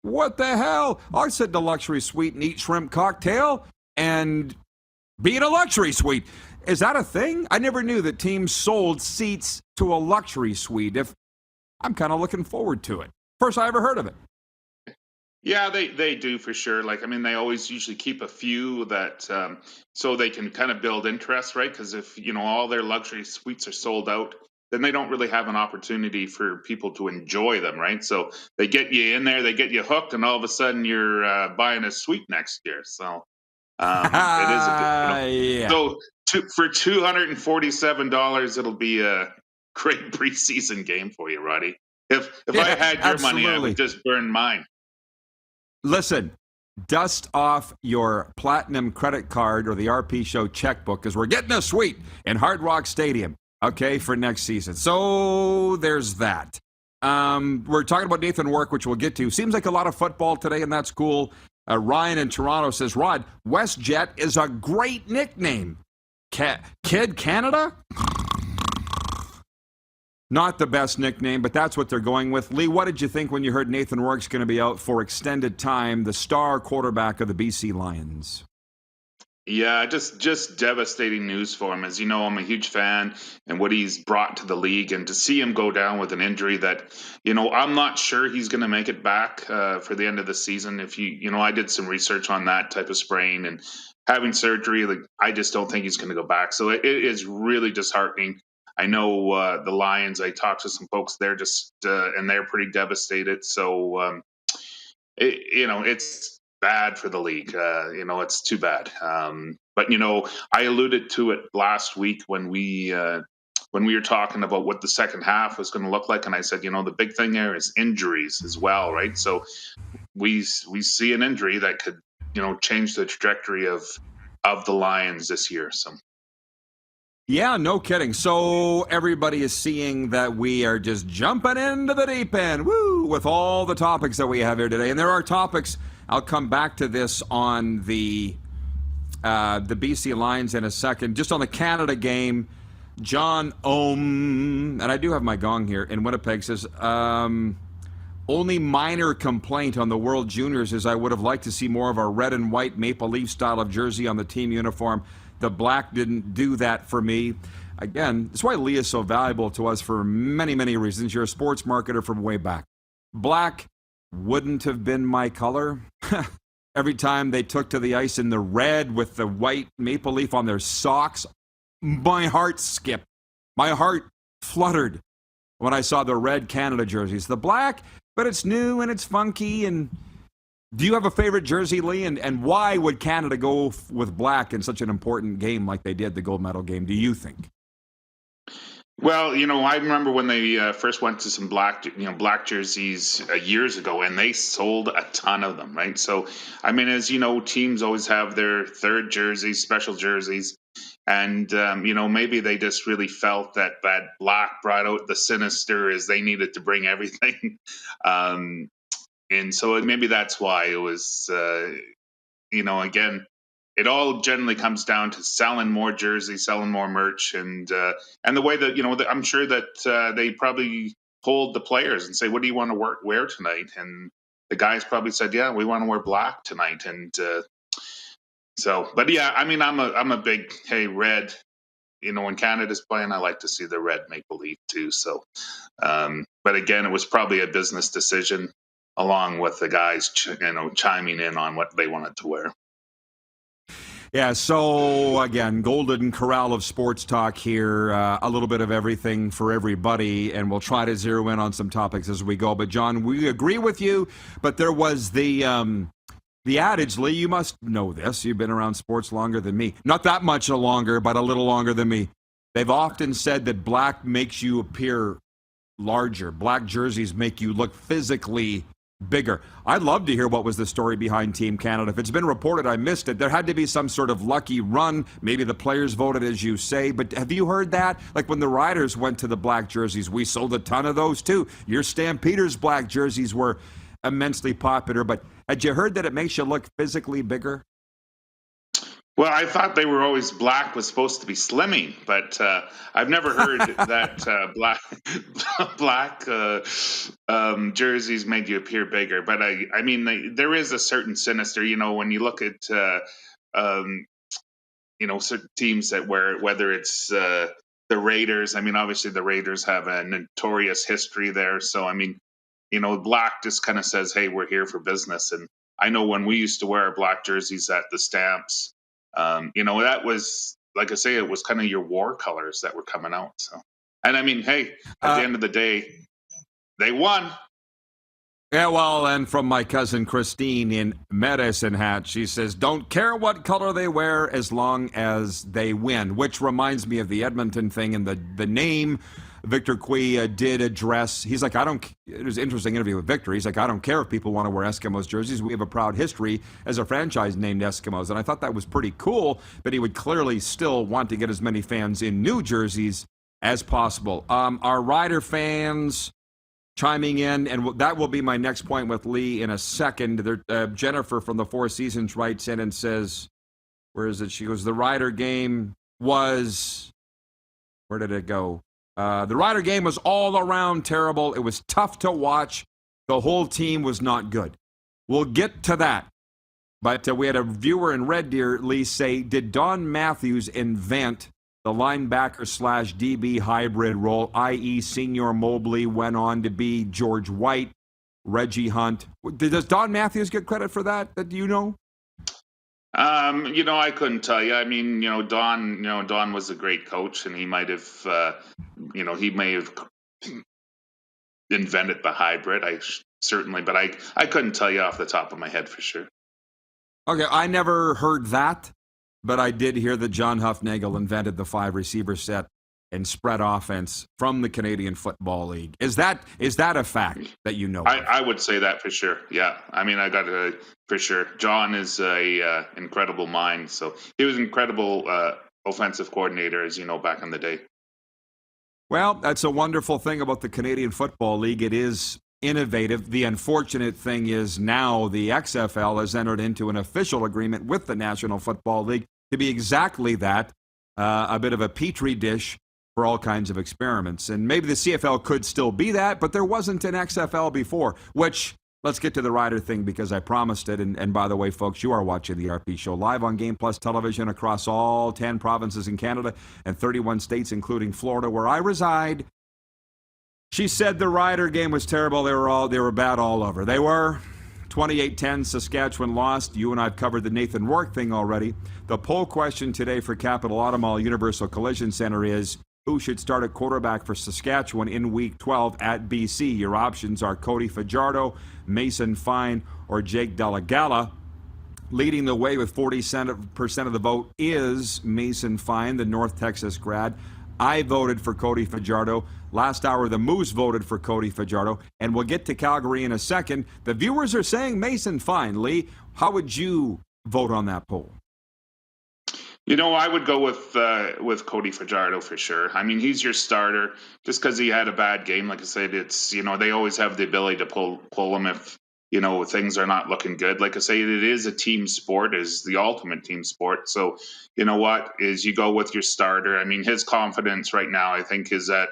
what the hell? I'll sit in the luxury suite and eat shrimp cocktail and be in a luxury suite. Is that a thing? I never knew that teams sold seats to a luxury suite. I'm kind of looking forward to it. First I ever heard of it. Yeah, they do for sure. Like, I mean, they always usually keep a few that so they can kind of build interest, right? Because if, all their luxury suites are sold out, then they don't really have an opportunity for people to enjoy them, right? So they get you in there, they get you hooked, and all of a sudden you're buying a suite next year. So it is a good, yeah. So for $247, it'll be a great preseason game for you, Roddy. If I had your money, I would just burn mine. Listen, dust off your platinum credit card or the RP Show checkbook because we're getting a suite in Hard Rock Stadium, okay, for next season. So there's that. We're talking about Nathan Work, which we'll get to. Seems like a lot of football today, and that's cool. Ryan in Toronto says, Rod, WestJet is a great nickname. Kid Canada? Not the best nickname, but that's what they're going with. Lee, what did you think when you heard Nathan Work's going to be out for extended time, the star quarterback of the BC Lions? Yeah, just devastating news for him. As you know, I'm a huge fan and what he's brought to the league, and to see him go down with an injury that, I'm not sure he's going to make it back for the end of the season. If I did some research on that type of sprain and having surgery, I just don't think he's going to go back. So it is really disheartening. I know the Lions, I talked to some folks there and they're pretty devastated. So, it's bad for the league. It's too bad. But, I alluded to it last week when we were talking about what the second half was going to look like. And I said, the big thing there is injuries as well, right? So we see an injury that could, change the trajectory of the Lions this year. So. Yeah, no kidding. So everybody is seeing that we are just jumping into the deep end, with all the topics that we have here today. And there are topics. I'll come back to this on the BC Lions in a second. Just on the Canada game, John Ohm, and I do have my gong here, in Winnipeg says, only minor complaint on the World Juniors is I would have liked to see more of a red and white Maple Leaf style of jersey on the team uniform. The black didn't do that for me. Again, that's why Lee is so valuable to us for many, many reasons. You're a sports marketer from way back. Black wouldn't have been my color. Every time they took to the ice in the red with the white maple leaf on their socks, my heart skipped. My heart fluttered when I saw the red Canada jerseys. The black, but it's new and it's funky. And do you have a favorite jersey, Lee? And why would Canada go with black in such an important game like they did, the gold medal game, do you think? Well, I remember when they first went to some black jerseys years ago, and they sold a ton of them, right? So, I mean, as you know, teams always have their third jerseys, special jerseys, and maybe they just really felt that black brought out the sinister, as they needed to bring everything. And so maybe that's why it was, again, it all generally comes down to selling more jerseys, selling more merch, and the way that, I'm sure that they probably polled the players and say, what do you want to wear tonight? And the guys probably said, yeah, we want to wear black tonight. And but yeah, I mean, I'm a big, red, when Canada's playing, I like to see the red maple leaf too. So, but again, it was probably a business decision, along with the guys, chiming in on what they wanted to wear. Yeah, so again, Golden Corral of sports talk here, a little bit of everything for everybody, and we'll try to zero in on some topics as we go. But John, we agree with you, but there was the adage, Lee, you must know this, you've been around sports longer than me. Not that much longer, but a little longer than me. They've often said that black makes you appear larger. Black jerseys make you look physically bigger. I'd love to hear what was the story behind Team Canada. If it's been reported, I missed it. There had to be some sort of lucky run. Maybe the players voted, as you say. But have you heard that? Like when the Riders went to the black jerseys, we sold a ton of those too. Your Stampeders black jerseys were immensely popular. But had you heard that it makes you look physically bigger? Well, I thought they were always black was supposed to be slimming, but I've never heard that black jerseys made you appear bigger. But I mean, there is a certain sinister, when you look at, certain teams that wear, whether it's the Raiders. I mean, obviously the Raiders have a notorious history there. So, I mean, black just kind of says, hey, we're here for business. And I know when we used to wear our black jerseys at the Stamps, that was, like I say, it was kind of your war colors that were coming out. So, and I mean, hey, at the end of the day, they won. Yeah, well, and from my cousin Christine in Medicine Hat, she says, don't care what color they wear as long as they win, which reminds me of the Edmonton thing and the name. Victor Cui did address, he's like, it was an interesting interview with Victor. He's like, I don't care if people want to wear Eskimos jerseys. We have a proud history as a franchise named Eskimos. And I thought that was pretty cool, but he would clearly still want to get as many fans in new jerseys as possible. Our Rider fans chiming in, and that will be my next point with Lee in a second. Jennifer from the Four Seasons writes in and says, where is it? She goes, the Rider game was, where did it go? The Rider game was all around terrible. It was tough to watch. The whole team was not good. We'll get to that. But we had a viewer in Red Deer, Lee, say, did Don Matthews invent the linebacker/DB hybrid role, i.e. Senior Mobley went on to be George White, Reggie Hunt? Does Don Matthews get credit for that? Do you know? I couldn't tell you. I mean, Don was a great coach, and he might have, he may have invented the hybrid. But I couldn't tell you off the top of my head for sure. Okay, I never heard that, but I did hear that John Huffnagel invented the 5-receiver set and spread offense from the Canadian Football League. Is that a fact that you know? I would say that for sure. Yeah, I mean, I got to for sure. John is a incredible mind. So he was an incredible offensive coordinator, as you know, back in the day. Well, that's a wonderful thing about the Canadian Football League. It is innovative. The unfortunate thing is now the XFL has entered into an official agreement with the National Football League to be exactly that, a bit of a petri dish for all kinds of experiments. And maybe the CFL could still be that, but there wasn't an XFL before, which, let's get to the Rider thing because I promised it. And by the way, folks, you are watching the RP Show live on Game Plus Television across all 10 provinces in Canada and 31 states, including Florida, where I reside. She said the Rider game was terrible. They were bad all over. They were. 28-10, Saskatchewan lost. You and I have covered the Nathan Rourke thing already. The poll question today for Capital Automall Universal Collision Center is, who should start at quarterback for Saskatchewan in Week 12 at BC? Your options are Cody Fajardo, Mason Fine, or Jake Delagala. Leading the way with 40% of the vote is Mason Fine, the North Texas grad. I voted for Cody Fajardo. Last hour, the Moose voted for Cody Fajardo. And we'll get to Calgary in a second. The viewers are saying Mason Fine. Lee, how would you vote on that poll? I would go with Cody Fajardo for sure. I mean, he's your starter. Just because he had a bad game, like I said, it's they always have the ability to pull him if things are not looking good. Like I say, it is a team sport, is the ultimate team sport. So you go with your starter. I mean, his confidence right now, I think, is at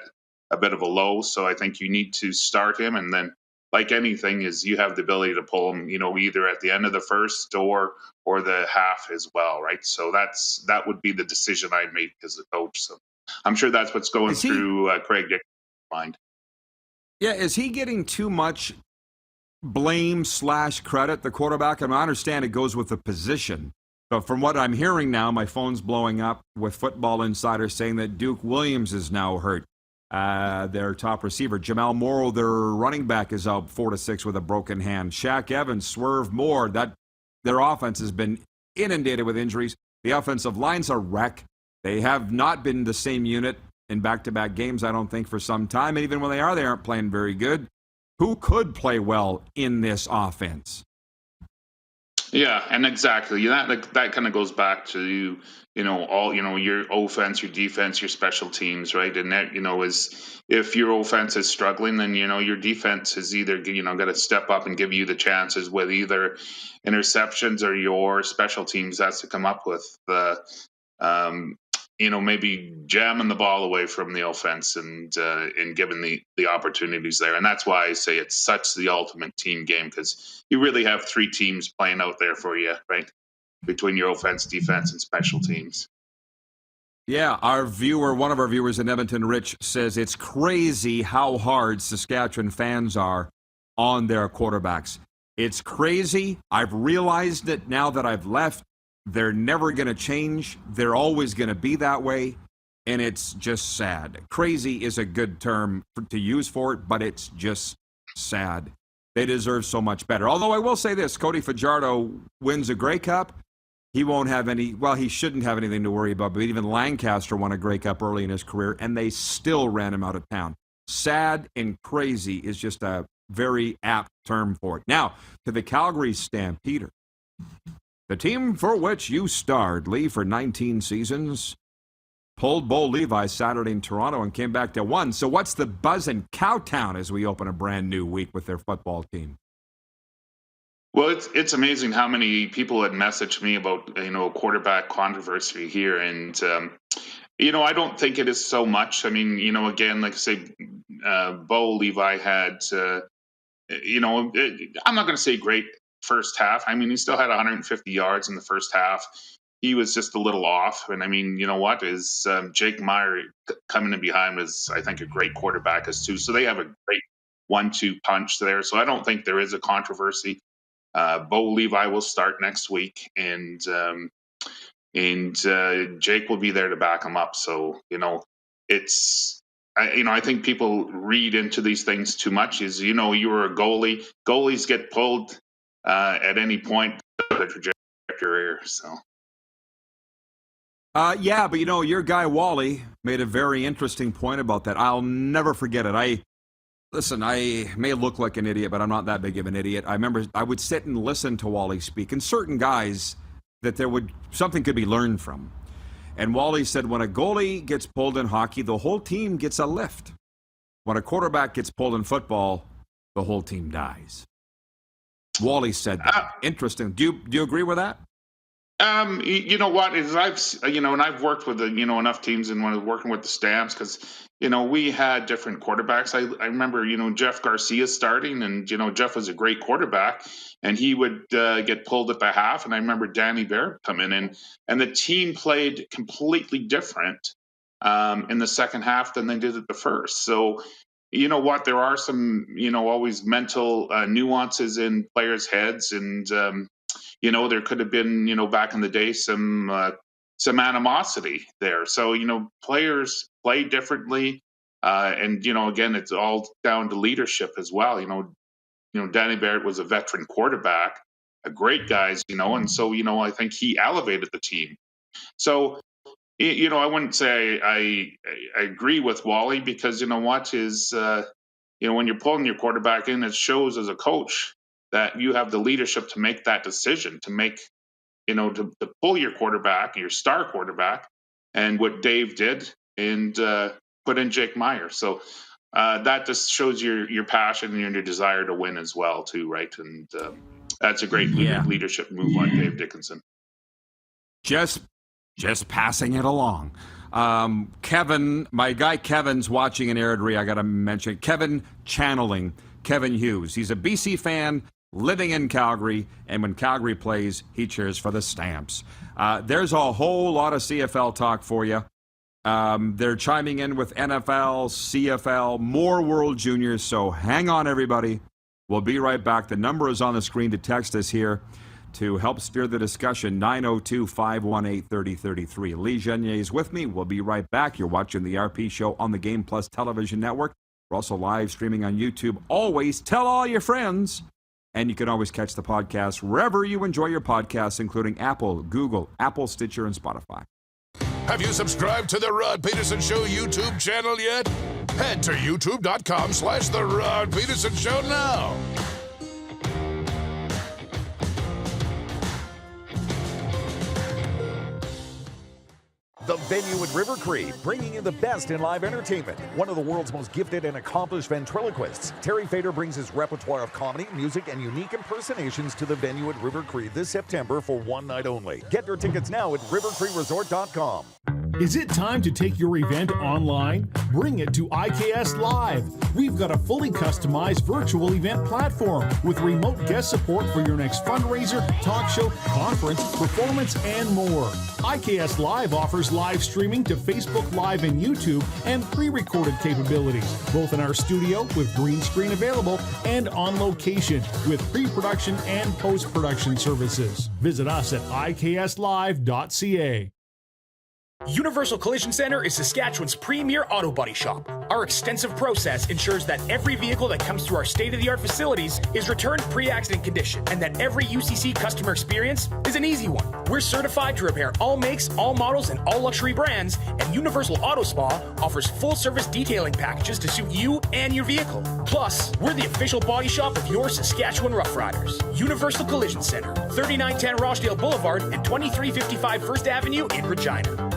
a bit of a low. So I think you need to start him, and then, like anything, is you have the ability to pull him, either at the end of the first or the half as well, right? So that would be the decision I'd make as a coach. So I'm sure that's what's going through Craig Dixon's mind. Yeah, is he getting too much blame/credit, the quarterback? And I understand it goes with the position. But from what I'm hearing now, my phone's blowing up with Football Insider saying that Duke Williams is now hurt. Their top receiver, Jamal Morrow, their running back, is out 4 to 6 with a broken hand. Shaq Evans, Swerve Moore, their offense has been inundated with injuries. The offensive line's a wreck. They have not been the same unit in back-to-back games, I don't think, for some time. And even when they aren't playing very good. who could play well in this offense. Yeah, and exactly that kind of goes back to all your offense, your defense, your special teams, right? And that is if your offense is struggling, then your defense is either got to step up and give you the chances with either interceptions, or your special teams has to come up with the maybe jamming the ball away from the offense and giving the opportunities there. And that's why I say it's such the ultimate team game, because you really have three teams playing out there for you, right? Between your offense, defense, and special teams. Yeah, one of our viewers in Edmonton, Rich, says it's crazy how hard Saskatchewan fans are on their quarterbacks. It's crazy. I've realized it now that I've left. They're never going to change. They're always going to be that way. And it's just sad. Crazy is a good term to use for it, but it's just sad. They deserve so much better. Although I will say this, Cody Fajardo wins a Grey Cup. He won't have he shouldn't have anything to worry about, but even Lancaster won a Grey Cup early in his career, and they still ran him out of town. Sad and crazy is just a very apt term for it. Now, to the Calgary Stampeder. The team for which you starred, Lee, for 19 seasons, pulled Bo Levi Saturday in Toronto and came back to 1. So what's the buzz in Cowtown as we open a brand new week with their football team? Well, it's amazing how many people had messaged me about quarterback controversy here, and I don't think it is so much. I mean, again, like I say, Bo Levi had I'm not going to say great first half. I mean, he still had 150 yards in the first half. He was just a little off. And I mean, is Jake Meyer coming in behind was, I think, a great quarterback as too. So they have a great 1-2 punch there. So I don't think there is a controversy. Bo Levi will start next week, and Jake will be there to back him up. So, I think people read into these things too much. You were a goalie. Goalies get pulled at any point of the trajectory. So. Yeah, but your guy Wally made a very interesting point about that. I'll never forget it. I may look like an idiot, but I'm not that big of an idiot. I remember I would sit and listen to Wally speak, and certain guys that something could be learned from. And Wally said, when a goalie gets pulled in hockey, the whole team gets a lift. When a quarterback gets pulled in football, the whole team dies. Wally said that. Interesting. Do you agree with that? You know what is I've worked with enough teams, and when I was working with the Stamps, because we had different quarterbacks. I remember Jeff Garcia starting, and Jeff was a great quarterback, and he would get pulled at the half. And I remember Danny Bear come in, and the team played completely different in the second half than they did at the first. So there are some always mental nuances in players' heads, and there could have been, back in the day, some animosity there. So, players play differently. And, again, it's all down to leadership as well. Danny Barrett was a veteran quarterback, a great guy, and so, I think he elevated the team. So, I wouldn't say I agree with Wally, because, when you're pulling your quarterback in, it shows as a coach that you have the leadership to make that decision, to make, to pull your quarterback, your star quarterback, and what Dave did, and put in Jake Meyer. So that just shows your passion and your desire to win as well, too, right? And that's a great leadership move on Dave Dickinson. Just passing it along. Kevin, my guy Kevin's watching in Airdrie. I got to mention Kevin channeling Kevin Hughes. He's a BC fan living in Calgary, and when Calgary plays, he cheers for the Stamps. There's a whole lot of CFL talk for you. They're chiming in with NFL, CFL, more World Juniors, so hang on, everybody. We'll be right back. The number is on the screen to text us here to help steer the discussion, 902-518-3033. Lee Genier is with me. We'll be right back. You're watching the RP Show on the Game Plus television network. We're also live streaming on YouTube. Always tell all your friends. And you can always catch the podcast wherever you enjoy your podcasts, including Apple, Google, Stitcher, and Spotify. Have you subscribed to the Rod Pedersen Show YouTube channel yet? Head to youtube.com/The Rod Pedersen Show now. The venue at River Cree, bringing you the best in live entertainment. One of the world's most gifted and accomplished ventriloquists, Terry Fader brings his repertoire of comedy, music, and unique impersonations to the venue at River Cree this September for one night only. Get your tickets now at rivercreeresort.com. Is it time to take your event online? Bring it to IKS Live. We've got a fully customized virtual event platform with remote guest support for your next fundraiser, talk show, conference, performance, and more. IKS Live offers live streaming to Facebook Live and YouTube and pre-recorded capabilities, both in our studio with green screen available and on location with pre-production and post-production services. Visit us at ikslive.ca. Universal Collision Center is Saskatchewan's premier auto body shop. Our extensive process ensures that every vehicle that comes through our state-of-the-art facilities is returned pre-accident condition, and that every UCC customer experience is an easy one. We're certified to repair all makes, all models, and all luxury brands, and Universal Auto Spa offers full-service detailing packages to suit you and your vehicle. Plus, we're the official body shop of your Saskatchewan Roughriders. Universal Collision Center, 3910 Rochdale Boulevard and 2355 First Avenue in Regina.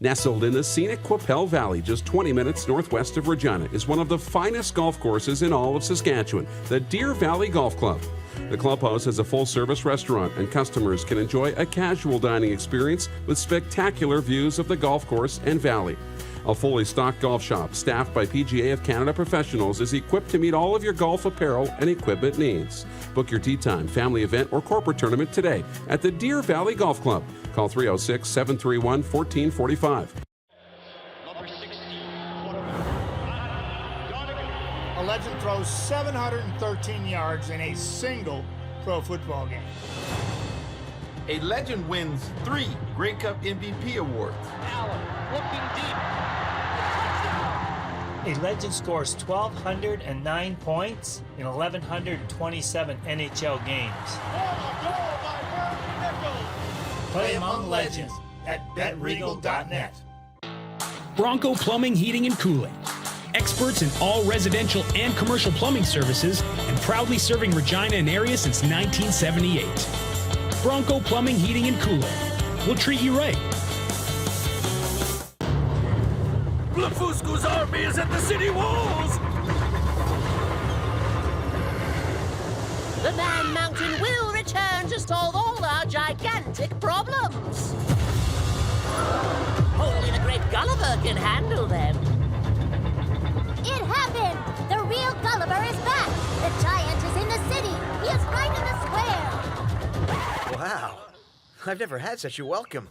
Nestled in the scenic Qu'Appelle Valley, just 20 minutes northwest of Regina, is one of the finest golf courses in all of Saskatchewan, the Deer Valley Golf Club. The clubhouse has a full-service restaurant, and customers can enjoy a casual dining experience with spectacular views of the golf course and valley. A fully stocked golf shop staffed by PGA of Canada professionals is equipped to meet all of your golf apparel and equipment needs. Book your tee time, family event, or corporate tournament today at the Deer Valley Golf Club. Call 306-731-1445. A legend throws 713 yards in a single pro football game. A legend wins 3 Grey Cup MVP awards. Allen looking deep. A legend scores 1,209 points in 1,127 NHL games. Play among legends at betregal.net. Bronco Plumbing, Heating, and Cooling. Experts in all residential and commercial plumbing services and proudly serving Regina and area since 1978. Bronco Plumbing, Heating, and Cooling. We'll treat you right. Blefuscu's army is at the city walls! The Man Mountain will return to solve all our gigantic problems. Only the great Gulliver can handle them. It happened! The real Gulliver is back! The giant is in the city! He is right in the square! Wow. I've never had such a welcome.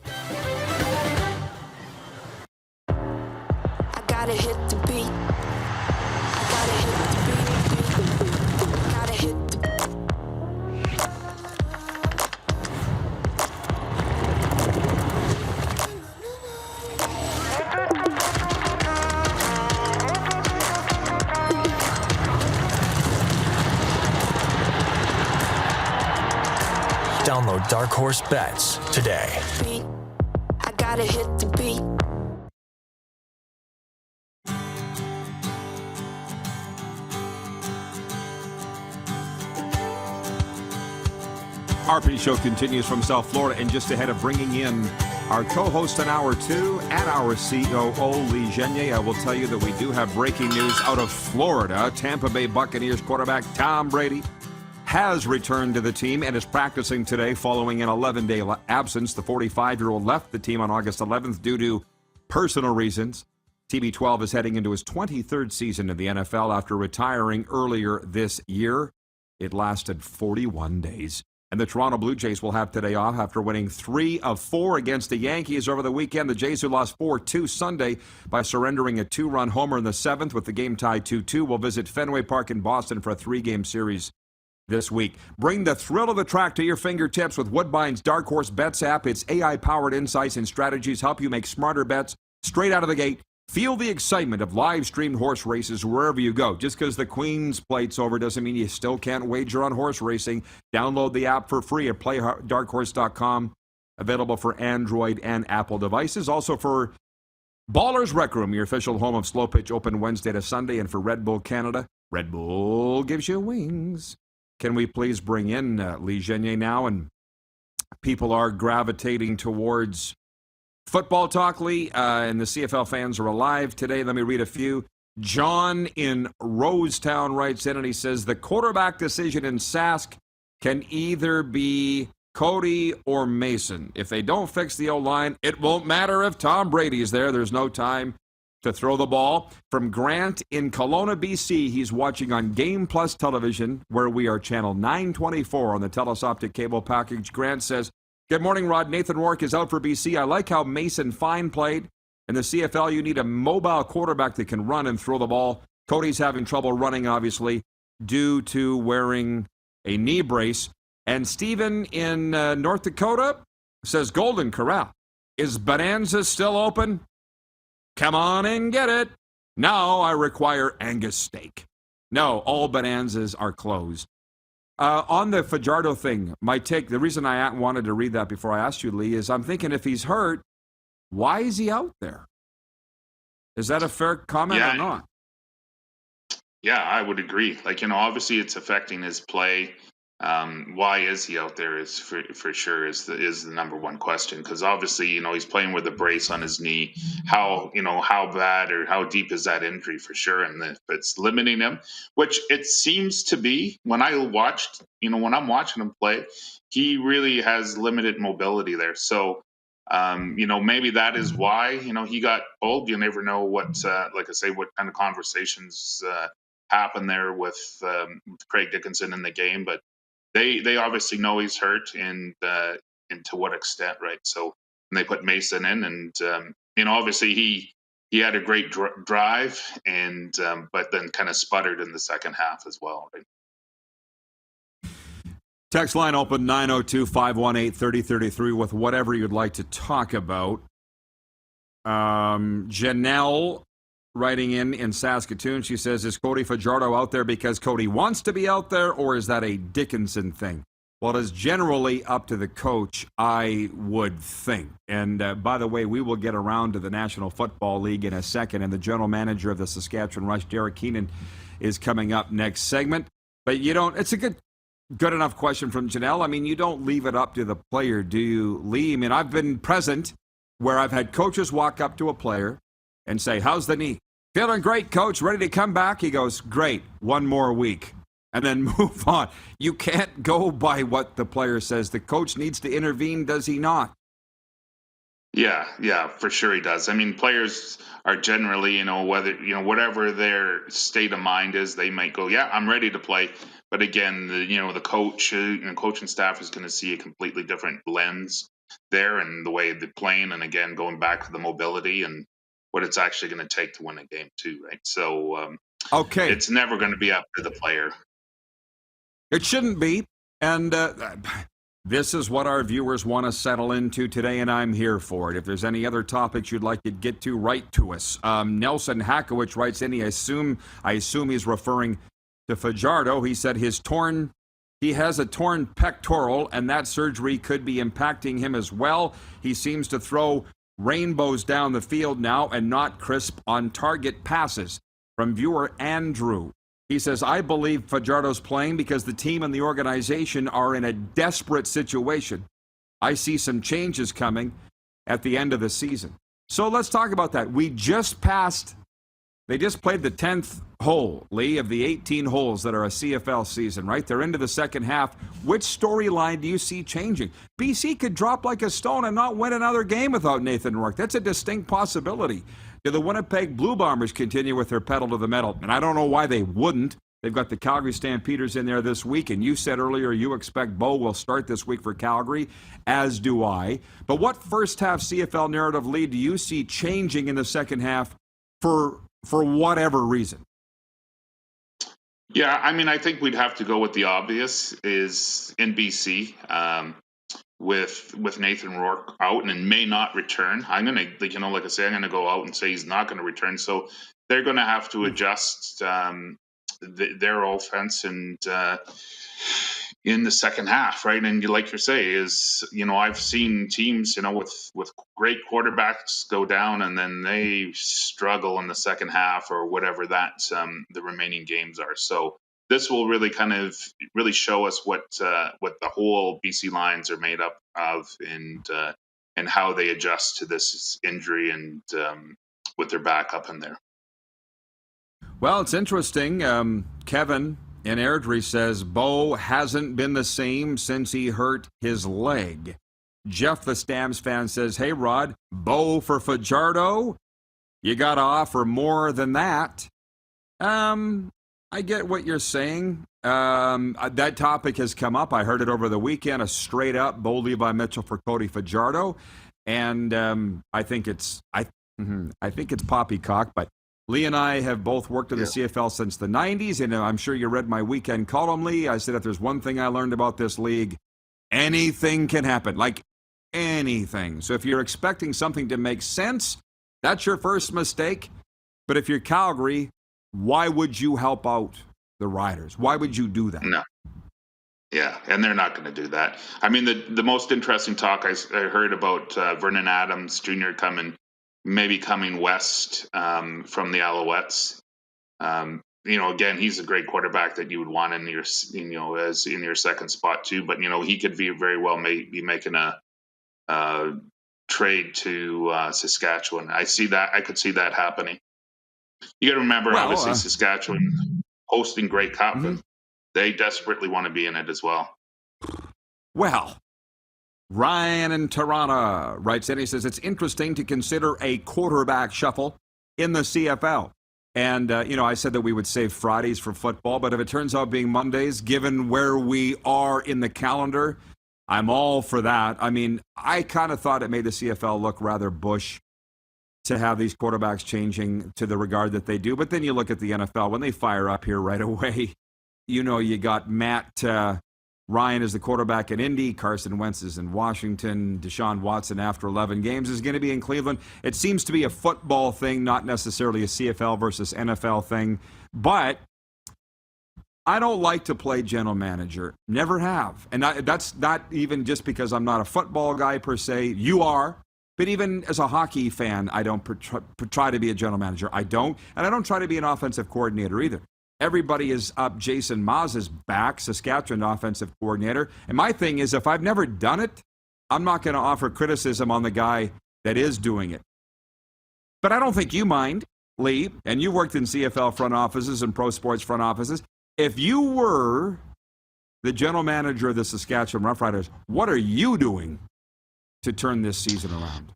Gotta hit the beat. Gotta hit the beat. Gotta hit the Download Dark Horse Bets today. I gotta hit the beat. RP Show continues from South Florida, and just ahead of bringing in our co-host in Hour 2 and our COO, Lee Genier, I will tell you that we do have breaking news out of Florida. Tampa Bay Buccaneers quarterback Tom Brady has returned to the team and is practicing today following an 11-day absence. The 45-year-old left the team on August 11th due to personal reasons. TB12 is heading into his 23rd season in the NFL after retiring earlier this year. It lasted 41 days. And the Toronto Blue Jays will have today off after winning 3 of 4 against the Yankees over the weekend. The Jays, who lost 4-2 Sunday by surrendering a 2-run homer in the 7th with the game tied 2-2, will visit Fenway Park in Boston for a 3-game series this week. Bring the thrill of the track to your fingertips with Woodbine's Dark Horse Bets app. Its AI-powered insights and strategies help you make smarter bets straight out of the gate. Feel the excitement of live-streamed horse races wherever you go. Just because the Queen's Plate's over doesn't mean you still can't wager on horse racing. Download the app for free at playdarkhorse.com. available for Android and Apple devices. Also for Ballers Rec Room, your official home of Slow Pitch, open Wednesday to Sunday. And for Red Bull Canada, Red Bull gives you wings. Can we please bring in Lee Genier now? And people are gravitating towards football talk, Lee, and the CFL fans are alive today. Let me read a few. John in Rosetown writes in, and he says, the quarterback decision in Sask can either be Cody or Mason. If they don't fix the O-line, it won't matter if Tom Brady's there. There's no time to throw the ball. From Grant in Kelowna, BC, he's watching on Game Plus television, where we are channel 924 on the Telus Optic cable package. Grant says, good morning, Rod. Nathan Rourke is out for BC. I like how Mason Fine played. In the CFL, you need a mobile quarterback that can run and throw the ball. Cody's having trouble running, obviously, due to wearing a knee brace. And Stephen in North Dakota says, Golden Corral, is Bonanza still open? Come on and get it. Now I require Angus steak. No, all Bonanzas are closed. On the Fajardo thing, my take, the reason I wanted to read that before I asked you, Lee, is I'm thinking if he's hurt, why is he out there? Is that a fair comment or not? Yeah, I would agree. Like, obviously it's affecting his play. Why is he out there is for sure is the number one question, because obviously he's playing with a brace on his knee. How bad or how deep is that injury for sure, and if it's limiting him, which it seems to be. When I'm watching him play, he really has limited mobility there. So maybe that is why he got pulled. You never know what like I say, what kind of conversations happen there with Craig Dickinson in the game, but They obviously know he's hurt, and to what extent, right? So they put Mason in, and obviously he had a great drive, and but then kind of sputtered in the second half as well, right? Text line open 902-518-3033 with whatever you'd like to talk about. Janelle writing in Saskatoon, she says, is Cody Fajardo out there because Cody wants to be out there, or is that a Dickinson thing? Well, it is generally up to the coach, I would think. And by the way, we will get around to the National Football League in a second, and the general manager of the Saskatchewan Rush, Derek Keenan, is coming up next segment. But it's a good enough question from Janelle. I mean, you don't leave it up to the player, do you, Lee? I mean, I've been present where I've had coaches walk up to a player and say, how's the knee? Feeling great, coach. Ready to come back? He goes, great. One more week. And then move on. You can't go by what the player says. The coach needs to intervene, does he not? Yeah, for sure he does. I mean, players are generally, whatever their state of mind is, they might go, yeah, I'm ready to play. But again, the coach, coaching staff is going to see a completely different lens there, and the way they're playing, and again, going back to the mobility and what it's actually going to take to win a game too, right? So, okay, it's never going to be up to the player. It shouldn't be, and this is what our viewers want to settle into today, and I'm here for it. If there's any other topics you'd like to get to, write to us. Nelson Hakowicz writes in, I assume he's referring to Fajardo. He said he has a torn pectoral, and that surgery could be impacting him as well. He seems to throw rainbows down the field now and not crisp on target passes. From viewer Andrew, he says, I believe Fajardo's playing because the team and the organization are in a desperate situation. I see some changes coming at the end of the season. So let's talk about that. They just played the 10th hole, Lee, of the 18 holes that are a CFL season, right? They're into the second half. Which storyline do you see changing? BC could drop like a stone and not win another game without Nathan Rourke. That's a distinct possibility. Do the Winnipeg Blue Bombers continue with their pedal to the metal? And I don't know why they wouldn't. They've got the Calgary Stampeders in there this week, and you said earlier you expect Bo will start this week for Calgary, as do I. But what first half CFL narrative lead do you see changing in the second half for whatever reason? Yeah, I mean, I think we'd have to go with the obvious is in BC with Nathan Rourke out and may not return. I'm going to, like I say, I'm going to go out and say he's not going to return. So they're going to have to adjust their offense. And, in the second half, right? And like you say, is, I've seen teams, with great quarterbacks go down and then they struggle in the second half or whatever the remaining games are. So this will really really show us what the whole BC Lions are made up of, and how they adjust to this injury, and with their backup in there. Well, it's interesting. Kevin in Airdrie says Bo hasn't been the same since he hurt his leg. Jeff, the Stamps fan, says, hey, Rod, Bo for Fajardo? You got to offer more than that. I get what you're saying. That topic has come up. I heard it over the weekend, a straight up Bo Levi Mitchell for Cody Fajardo. And I think it's poppycock, but Lee and I have both worked in the CFL since the 90s, and I'm sure you read my weekend column, Lee. I said if there's one thing I learned about this league, anything can happen, like anything. So if you're expecting something to make sense, that's your first mistake. But if you're Calgary, why would you help out the Riders? Why would you do that? No. Yeah, and they're not going to do that. I mean, the most interesting talk I heard about Vernon Adams Jr. coming west from the Alouettes. Again, he's a great quarterback that you would want in your, as in your second spot too. But he could be very well be making a trade to Saskatchewan. I could see that happening. You got to remember, obviously, Saskatchewan hosting Grey Cup, and they desperately want to be in it as well. Well, Ryan in Toronto writes in, he says, it's interesting to consider a quarterback shuffle in the CFL. And, I said that we would save Fridays for football, but if it turns out being Mondays, given where we are in the calendar, I'm all for that. I mean, I kind of thought it made the CFL look rather bush to have these quarterbacks changing to the regard that they do. But then you look at the NFL, when they fire up here right away, you got Matt Ryan is the quarterback in Indy. Carson Wentz is in Washington. Deshaun Watson, after 11 games, is going to be in Cleveland. It seems to be a football thing, not necessarily a CFL versus NFL thing. But I don't like to play general manager. Never have. And that's not even just because I'm not a football guy per se. You are. But even as a hockey fan, I don't try to be a general manager. I don't. And I don't try to be an offensive coordinator either. Everybody is up Jason Maas's back, Saskatchewan offensive coordinator. And my thing is, if I've never done it, I'm not going to offer criticism on the guy that is doing it. But I don't think you mind, Lee, and you worked in CFL front offices and pro sports front offices. If you were the general manager of the Saskatchewan Roughriders, what are you doing to turn this season around?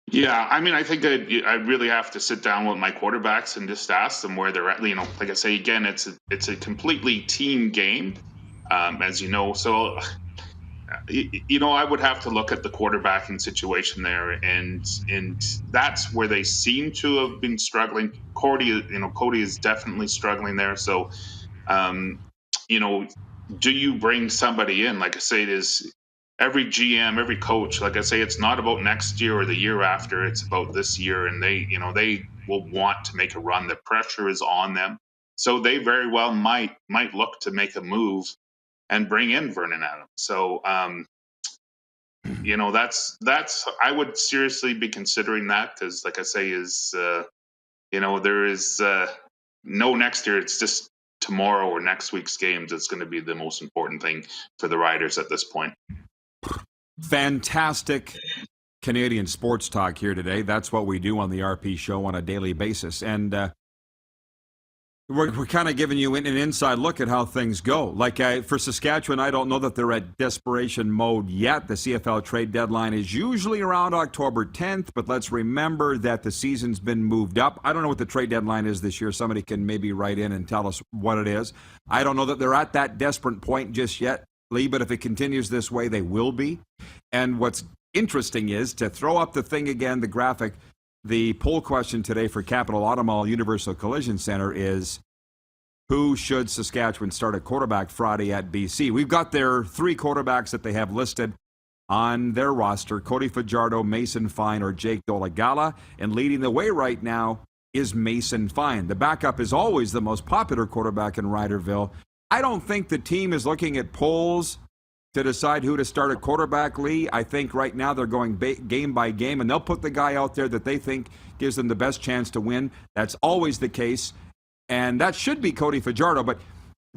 Yeah, I mean, I think that I really have to sit down with my quarterbacks and just ask them where they're at. Like I say, again, it's a completely team game, as you know. So, I would have to look at the quarterbacking situation there, and that's where they seem to have been struggling. Cody is definitely struggling there. So, do you bring somebody in? Like I say, it is. Every GM, every coach, like I say, it's not about next year or the year after. It's about this year, and they will want to make a run. The pressure is on them, so they very well might look to make a move and bring in Vernon Adams. So, that's I would seriously be considering that, because, like I say, there is no next year. It's just tomorrow or next week's games. It's going to be the most important thing for the Riders at this point. Fantastic Canadian sports talk here today. That's what we do on the RP show on a daily basis. And we're kind of giving you an inside look at how things go. Like for Saskatchewan, I don't know that they're at desperation mode yet. The CFL trade deadline is usually around October 10th, but let's remember that the season's been moved up. I don't know what the trade deadline is this year. Somebody can maybe write in and tell us what it is. I don't know that they're at that desperate point just yet, Lee, but if it continues this way, they will be. And what's interesting is, to throw up the thing again, the graphic, the poll question today for Capital Automall Universal Collision Center is, who should Saskatchewan start at quarterback Friday at BC? We've got their three quarterbacks that they have listed on their roster: Cody Fajardo, Mason Fine, or Jake Dolegala. And leading the way right now is Mason Fine. The backup is always the most popular quarterback in Riderville, I don't think the team is looking at polls to decide who to start at quarterback, Lee. I think right now they're going game by game, and they'll put the guy out there that they think gives them the best chance to win. That's always the case, and that should be Cody Fajardo. But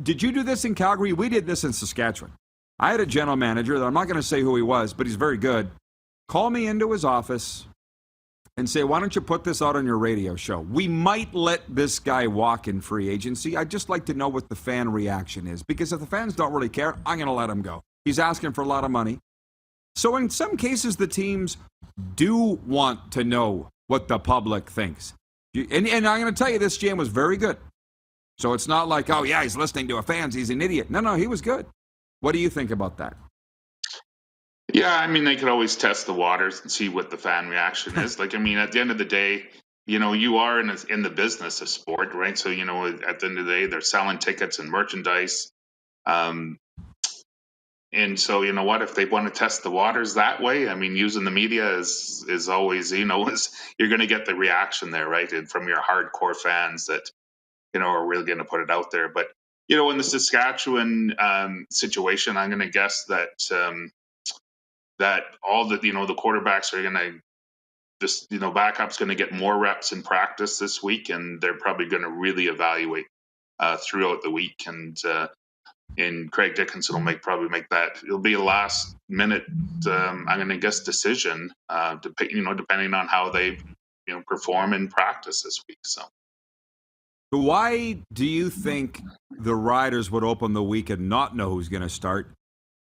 did you do this in Calgary? We did this in Saskatchewan. I had a general manager, that I'm not going to say who he was, but he's very good, call me into his office and say, why don't you put this out on your radio show? We might let this guy walk in free agency. I'd just like to know what the fan reaction is, because if the fans don't really care, I'm going to let him go. He's asking for a lot of money. So in some cases, the teams do want to know what the public thinks. And I'm going to tell you, this GM was very good. So it's not like, oh, yeah, he's listening to a fans. He's an idiot. No, he was good. What do you think about that? Yeah, I mean, they could always test the waters and see what the fan reaction is. Like, I mean, at the end of the day, you are in the business of sport, right? So, at the end of the day, they're selling tickets and merchandise. And so, you know what, if they want to test the waters that way, I mean, using the media is always, you're going to get the reaction there, right? And from your hardcore fans that, are really going to put it out there. But, in the Saskatchewan situation, I'm going to guess that that all the, the quarterbacks are going to just, backup's going to get more reps in practice this week, and they're probably going to really evaluate throughout the week. And Craig Dickinson will probably make that. It'll be a last minute, I'm going to guess, decision, depending on how they, perform in practice this week. So. Why do you think the Riders would open the week and not know who's going to start,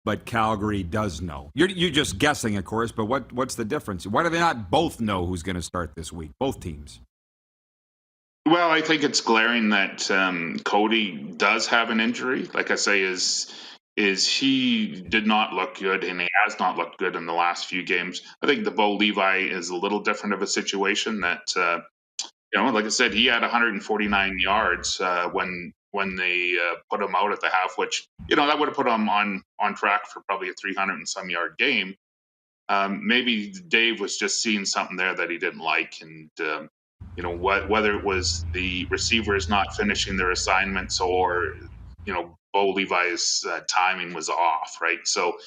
but Calgary does know? You're just guessing, of course, but what's the difference? Why do they not both know who's going to start this week, both teams? Well, I think it's glaring that Cody does have an injury. Like I say, is he did not look good, and he has not looked good in the last few games. I think the Bo Levi is a little different of a situation that, like I said, he had 149 yards when they put him out at the half, which, that would have put him on track for probably a 300 and some yard game. Maybe Dave was just seeing something there that he didn't like, and whether it was the receivers not finishing their assignments or, Bo Levi's timing was off, right? So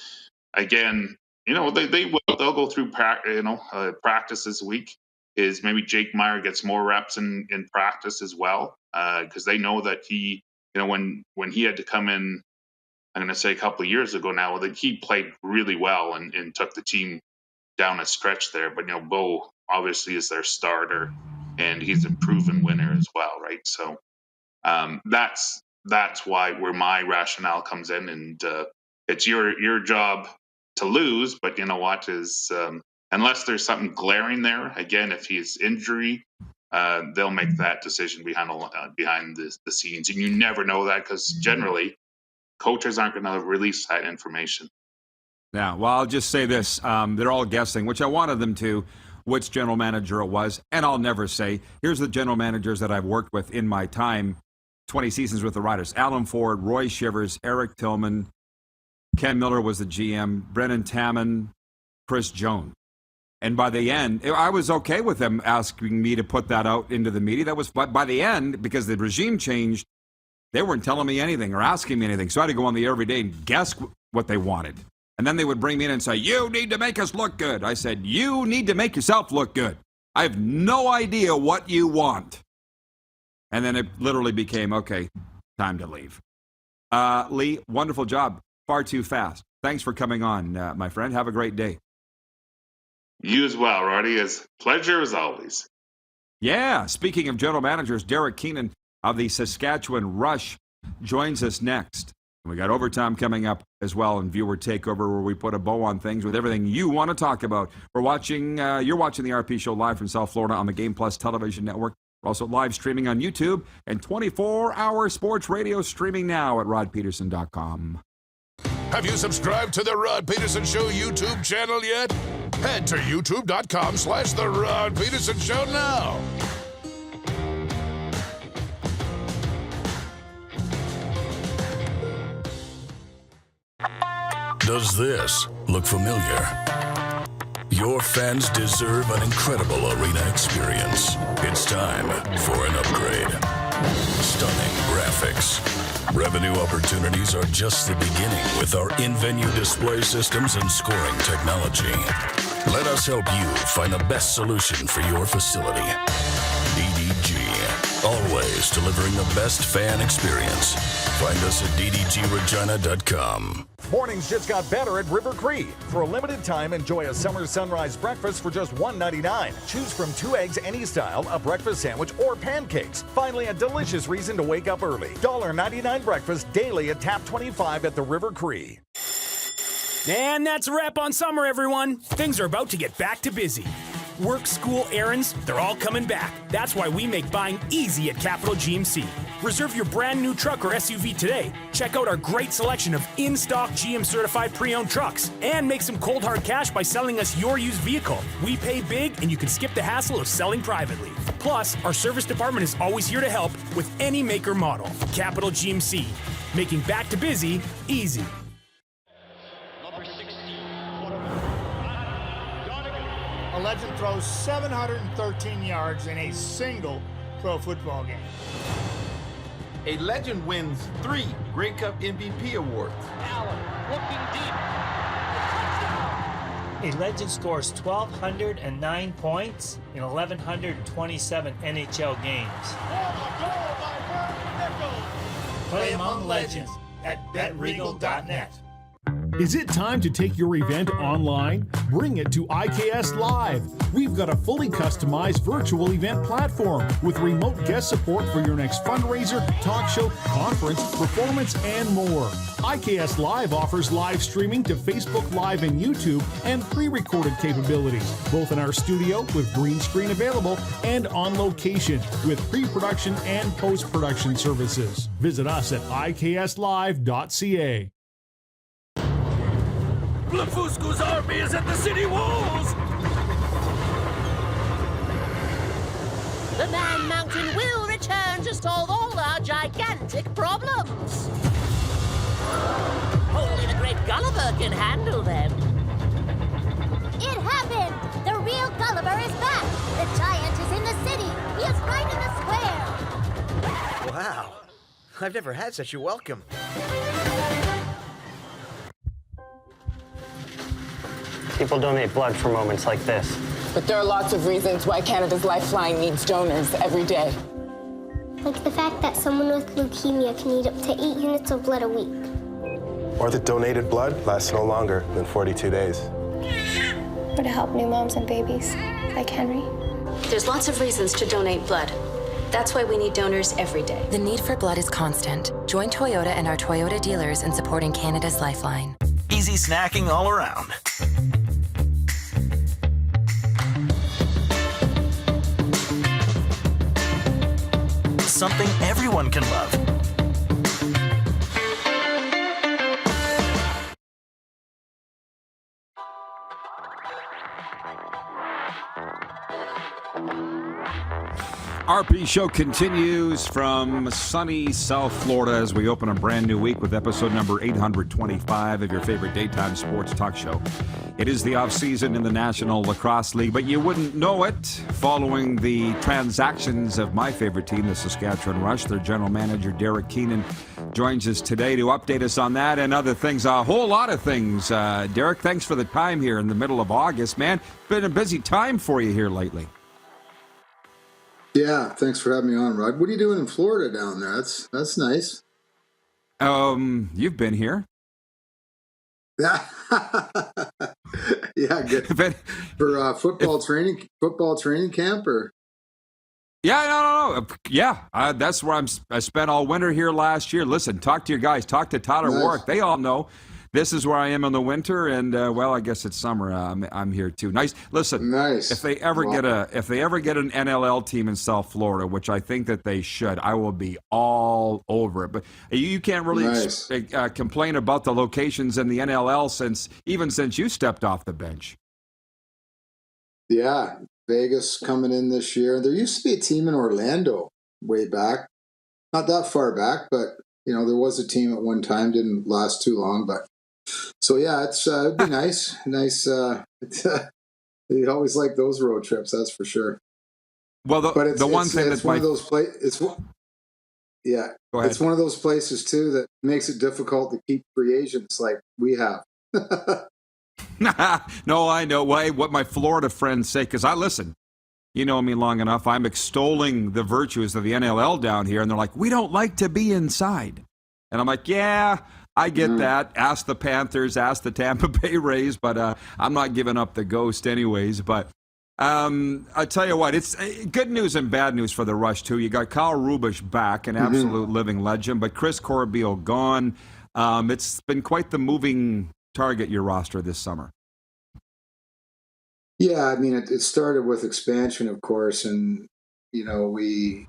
again, they'll go through practice this week. Is maybe Jake Meyer gets more reps in practice as well, because they know that he, when he had to come in, I'm going to say a couple of years ago now, that he played really well and took the team down a stretch there. But Bo obviously is their starter, and he's a proven winner as well, right? So that's where my rationale comes in, and it's your job to lose. But you know what is unless there's something glaring there, again, if he's injury, they'll make that decision behind the scenes, and you never know that because generally coaches aren't going to release that information. Yeah, well, I'll just say this: they're all guessing, which I wanted them to, which general manager it was, and I'll never say. Here's the general managers that I've worked with in my time, 20 seasons with the Riders: Alan Ford, Roy Shivers, Eric Tillman, Ken Miller was the GM, Brennan Taman, Chris Jones. And by the end, I was okay with them asking me to put that out into the media. That was by the end, because the regime changed, they weren't telling me anything or asking me anything. So I had to go on the air every day and guess what they wanted. And then they would bring me in and say, you need to make us look good. I said, you need to make yourself look good. I have no idea what you want. And then it literally became, okay, time to leave. Lee, wonderful job. Far too fast. Thanks for coming on, my friend. Have a great day. You as well, Roddy. It's a pleasure as always. Yeah. Speaking of general managers, Derek Keenan of the Saskatchewan Rush joins us next. We got overtime coming up as well, and viewer takeover, where we put a bow on things with everything you want to talk about. You're watching the RP Show live from South Florida on the Game Plus television network. We're also live streaming on YouTube and 24-hour sports radio streaming now at rodpeterson.com. Have you subscribed to the Rod Pedersen Show YouTube channel yet? Head to youtube.com/The Rod Pedersen Show now. Does this look familiar? Your fans deserve an incredible arena experience. It's time for an upgrade. stunning graphics. Revenue opportunities are just the beginning with our in-venue display systems and scoring technology. Let us help you find the best solution for your facility. DDG, always delivering the best fan experience. Find us at ddgregina.com. Mornings just got better at River Cree. For a limited time, enjoy a summer sunrise breakfast for just $1.99. Choose from 2 eggs any style, a breakfast sandwich, or pancakes. Finally, a delicious reason to wake up early. $1.99 breakfast daily at Tap 25 at the River Cree. And that's a wrap on summer, everyone. Things are about to get back to busy. Work, school, errands, they're all coming back. That's why we make buying easy at Capital GMC. Reserve your brand new truck or SUV today. Check out our great selection of in-stock GM certified pre-owned trucks and make some cold hard cash by selling us your used vehicle. We pay big and you can skip the hassle of selling privately. Plus, our service department is always here to help with any make or model. Capital GMC, making back to busy easy. A legend throws 713 yards in a single pro football game. A legend wins 3 Grey Cup MVP awards. Allen looking deep. A legend scores 1,209 points in 1,127 NHL games. Play among legends at betregal.net. Is it time to take your event online? Bring it to IKS Live. We've got a fully customized virtual event platform with remote guest support for your next fundraiser, talk show, conference, performance, and more. IKS Live offers live streaming to Facebook Live and YouTube and pre-recorded capabilities, both in our studio with green screen available and on location with pre-production and post-production services. Visit us at ikslive.ca. Blafusco's army is at the city walls! The Man Mountain will return to solve all our gigantic problems. Only the great Gulliver can handle them. It happened! The real Gulliver is back! The giant is in the city! He is right in the square! Wow. I've never had such a welcome. People donate blood for moments like this. But there are lots of reasons why Canada's Lifeline needs donors every day. Like the fact that someone with leukemia can need up to 8 units of blood a week. Or that donated blood lasts no longer than 42 days. Or to help new moms and babies, like Henry. There's lots of reasons to donate blood. That's why we need donors every day. The need for blood is constant. Join Toyota and our Toyota dealers in supporting Canada's Lifeline. Easy snacking all around. Something everyone can love. RP Show continues from sunny South Florida as we open a brand new week with episode number 825 of your favorite daytime sports talk show. It is the off-season in the National Lacrosse League, but you wouldn't know it following the transactions of my favorite team, the Saskatchewan Rush. Their general manager, Derek Keenan, joins us today to update us on that and other things, a whole lot of things. Derek, thanks for the time here in the middle of August, man. Been a busy time for you here lately. Yeah, thanks for having me on, Rod. What are you doing in Florida down there? That's nice. You've been here. Yeah, yeah, good. For football training camp, or no. Yeah, that's where I spent all winter here last year. Listen, talk to your guys. Talk to Tyler Warwick. They all know this is where I am in the winter, and well, I guess it's summer. I'm here too. Nice. Listen, nice. If they ever get an NLL team in South Florida, which I think that they should, I will be all over it. But you can't really complain about the locations in the NLL since you stepped off the bench. Yeah, Vegas coming in this year. There used to be a team in Orlando way back, not that far back, but there was a team at one time. Didn't last too long, but. So yeah, it'd be nice. You always like those road trips, that's for sure. Well, the one thing that's one of those Yeah. Go ahead. It's one of those places, too, that makes it difficult to keep free agents like we have. No, I know what my Florida friends say, because I listen. You know me long enough. I'm extolling the virtues of the NLL down here, and they're like, we don't like to be inside. And I'm like, yeah, I get that. Ask the Panthers, ask the Tampa Bay Rays, but I'm not giving up the ghost anyways. But I tell you what, it's good news and bad news for the Rush, too. You got Kyle Rubisch back, an absolute living legend, but Chris Corbeil gone. It's been quite the moving target, your roster this summer. Yeah, I mean, it started with expansion, of course, and you know we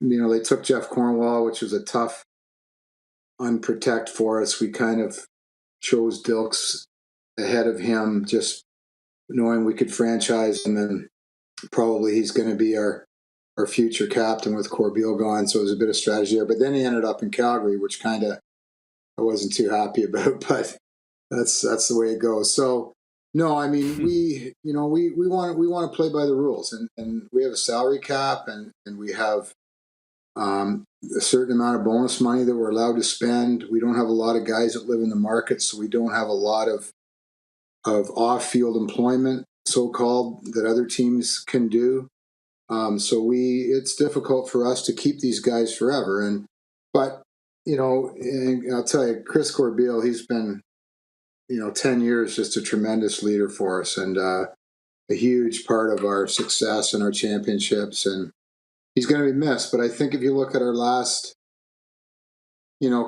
they took Jeff Cornwall, which was a tough unprotect for us. We kind of chose Dilks ahead of him, just knowing we could franchise him, and probably he's going to be our future captain with Corbeil gone. So it was a bit of strategy there. But then he ended up in Calgary, which kind of I wasn't too happy about, but that's the way it goes. So. No, I mean we want to play by the rules, and we have a salary cap, and we have a certain amount of bonus money that we're allowed to spend. We don't have a lot of guys that live in the market, so we don't have a lot of off-field employment, so-called, that other teams can do. So it's difficult for us to keep these guys forever. But and I'll tell you, Chris Corbeil, he's been 10 years, just a tremendous leader for us, and a huge part of our success and our championships. And he's going to be missed. But I think if you look at our last,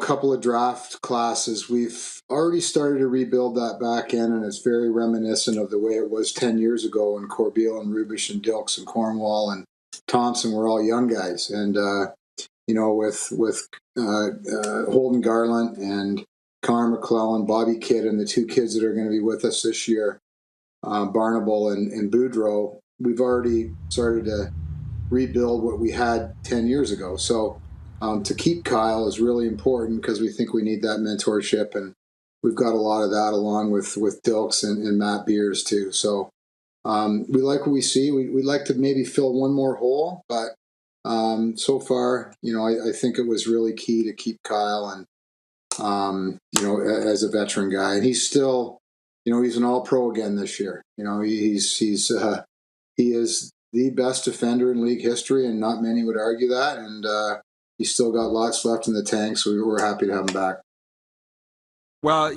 couple of draft classes, we've already started to rebuild that back end, and it's very reminiscent of the way it was 10 years ago when Corbeil and Rubisch and Dilks and Cornwall and Thompson were all young guys. And, with Holden Garland and Connor McClellan, Bobby Kidd, and the two kids that are going to be with us this year, Barnable and Boudreau, we've already started to rebuild what we had 10 years ago. So to keep Kyle is really important because we think we need that mentorship, and we've got a lot of that along with Dilks and Matt Beers too. So we like what we see. We'd like to maybe fill one more hole, but so far, I think it was really key to keep Kyle and as a veteran guy, and he's still, he's an All-Pro again this year. He is the best defender in league history, and not many would argue that. And he's still got lots left in the tank, so we're happy to have him back. Well,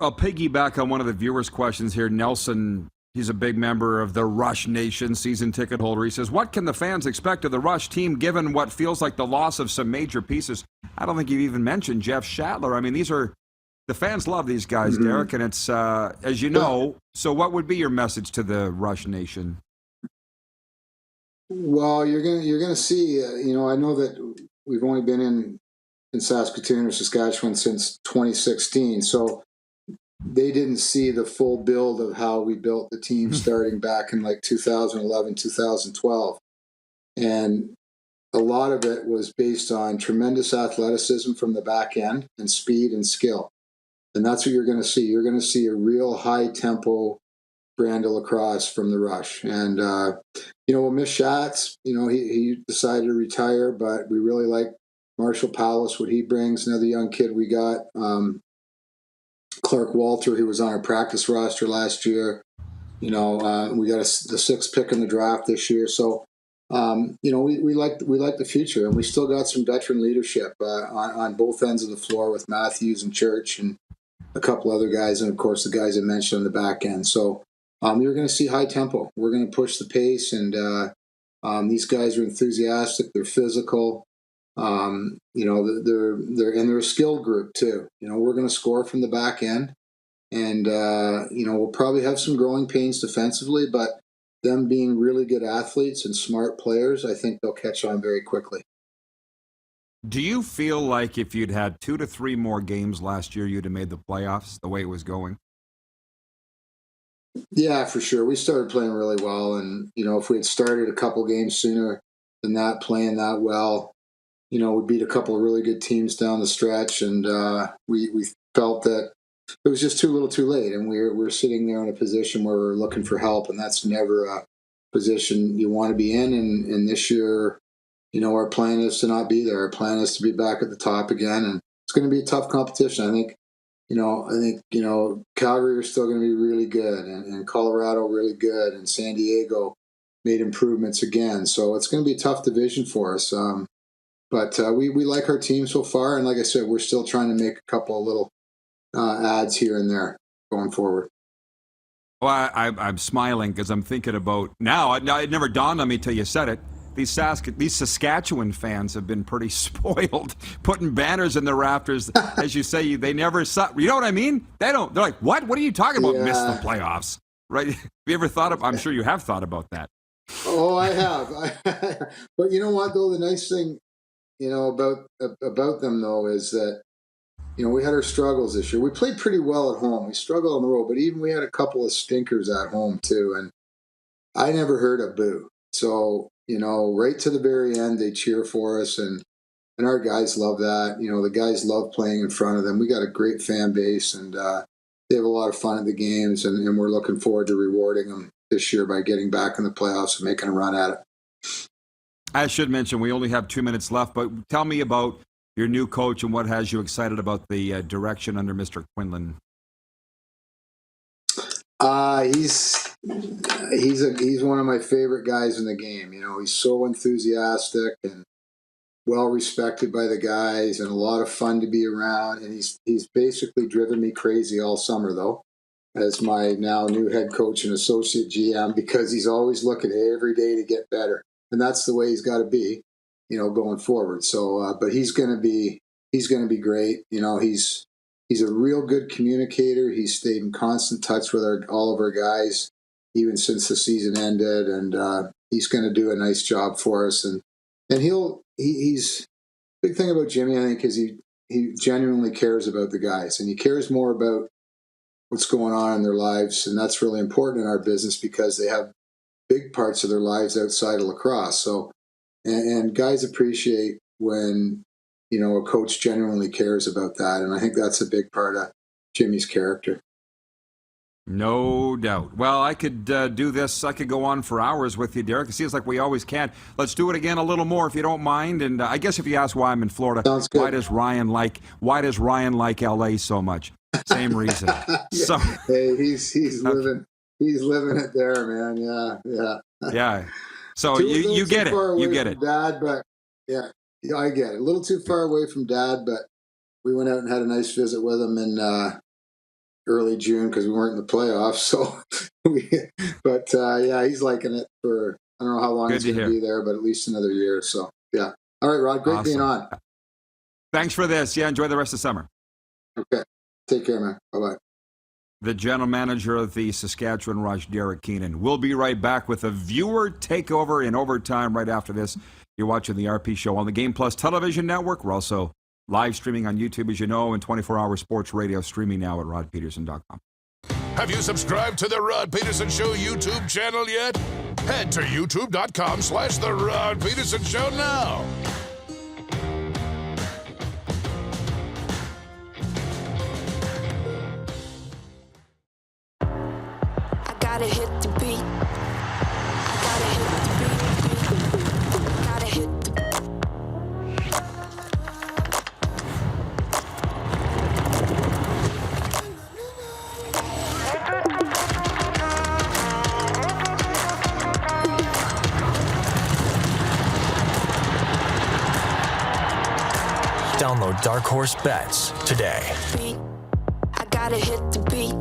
I'll piggyback on one of the viewers' questions here. Nelson, he's a big member of the Rush Nation, season ticket holder. He says, what can the fans expect of the Rush team given what feels like the loss of some major pieces? I don't think you've even mentioned Jeff Shatler. I mean, the fans love these guys, Derek, and it's, as you know, so what would be your message to the Rush Nation? Well, you're gonna see, I know that we've only been in Saskatoon or Saskatchewan since 2016, so they didn't see the full build of how we built the team starting back in like 2011, 2012. And a lot of it was based on tremendous athleticism from the back end and speed and skill. And that's what you're going to see. You're going to see a real high-tempo brand of lacrosse from the Rush. And, we'll miss Schatz. He decided to retire, but we really like Marshall Palace, what he brings. Another young kid we got, Clark Walter, who was on our practice roster last year. We got the sixth pick in the draft this year. So, we like the future, and we still got some veteran leadership on both ends of the floor with Matthews and Church and a couple other guys, and of course the guys I mentioned on the back end. So you're going to see high tempo. We're going to push the pace, and these guys are enthusiastic. They're physical. They're a skilled group too. We're going to score from the back end, and we'll probably have some growing pains defensively, but them being really good athletes and smart players, I think they'll catch on very quickly. Do you feel like if you'd had 2 to 3 more games last year, you'd have made the playoffs the way it was going? Yeah, for sure. We started playing really well, and if we had started a couple games sooner than that, playing that well, we beat a couple of really good teams down the stretch, and we felt that it was just too little too late, and we're sitting there in a position where we're looking for help, and that's never a position you want to be in. And this year, our plan is to not be there. Our plan is to be back at the top again, and it's going to be a tough competition. I think Calgary are still going to be really good, and Colorado really good, and San Diego made improvements again. So it's going to be a tough division for us. But we like our team so far, and like I said, we're still trying to make a couple of little adds here and there going forward. Well, I'm smiling because I'm thinking about now. It never dawned on me till you said it. These Saskatchewan fans have been pretty spoiled, putting banners in the rafters. As you say, they never saw. You know what I mean? They don't. They're like, what? What are you talking about? Miss the playoffs, right? Have you ever thought of? I'm sure you have thought about that. Oh, I have. But you know what, though? The nice thing, about them, though, is that, we had our struggles this year. We played pretty well at home. We struggled on the road, but even we had a couple of stinkers at home, too. And I never heard a boo. So, right to the very end, they cheer for us. And our guys love that. The guys love playing in front of them. We got a great fan base, and they have a lot of fun at the games. And we're looking forward to rewarding them this year by getting back in the playoffs and making a run at it. I should mention, we only have 2 minutes left, but tell me about your new coach and what has you excited about the direction under Mr. Quinlan. He's one of my favorite guys in the game. He's so enthusiastic and well respected by the guys, and a lot of fun to be around. And he's basically driven me crazy all summer, though, as my now new head coach and associate GM, because he's always looking every day to get better, and that's the way he's got to be, going forward. So, but he's going to be great. He's a real good communicator. He's stayed in constant touch with all of our guys, even since the season ended, and he's going to do a nice job for us. And he's big thing about Jimmy, I think, is he genuinely cares about the guys, and he cares more about what's going on in their lives, and that's really important in our business because they have big parts of their lives outside of lacrosse. So, and guys appreciate when a coach genuinely cares about that, and I think that's a big part of Jimmy's character. No doubt. Well, I could do this. I could go on for hours with you, Derek. It seems like we always can. Let's do it again a little more, if you don't mind. And I guess if you ask why I'm in Florida, why does Ryan like LA so much? Same reason. Yeah. So hey, he's living it there, man. Yeah. So you get it. You get it, Dad. But yeah, I get it. A little too far away from Dad, but we went out and had a nice visit with him in early June because we weren't in the playoffs. So, he's liking it for, I don't know how long he's going to be there, but at least another year. So, yeah. All right, Rod. Great being on. Thanks for this. Yeah, enjoy the rest of summer. Okay. Take care, man. Bye-bye. The general manager of the Saskatchewan Rush, Derek Keenan. We'll be right back with a viewer takeover in overtime right after this. You're watching the RP Show on the Game Plus television network. We're also live streaming on YouTube, as you know, and 24-hour sports radio streaming now at rodpeterson.com. Have you subscribed to the Rod Peterson Show YouTube channel yet? Head to youtube.com/The Rod Peterson Show now. I gotta hit the beat. I gotta hit the beat. Gotta hit the Download Dark Horse Bets today. I gotta hit the beat.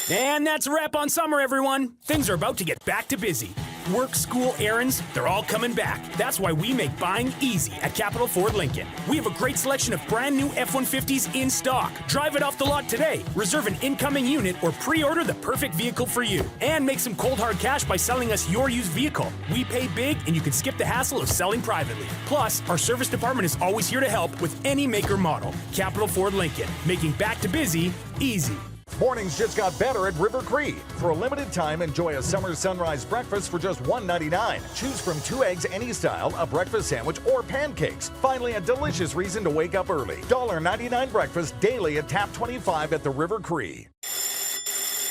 And that's a wrap on summer, everyone. Things are about to get back to busy. Work, school, errands, they're all coming back. That's why we make buying easy at Capital Ford Lincoln. We have a great selection of brand new F-150s in stock. Drive it off the lot today. Reserve an incoming unit or pre-order the perfect vehicle for you. And make some cold hard cash by selling us your used vehicle. We pay big and you can skip the hassle of selling privately. Plus, our service department is always here to help with any make or model. Capital Ford Lincoln, making back to busy easy. Mornings just got better at River Cree. For a limited time, enjoy a summer sunrise breakfast for just $1.99. Choose from 2 eggs any style, a breakfast sandwich, or pancakes. Finally, a delicious reason to wake up early. $1.99 breakfast daily at Tap 25 at the River Cree.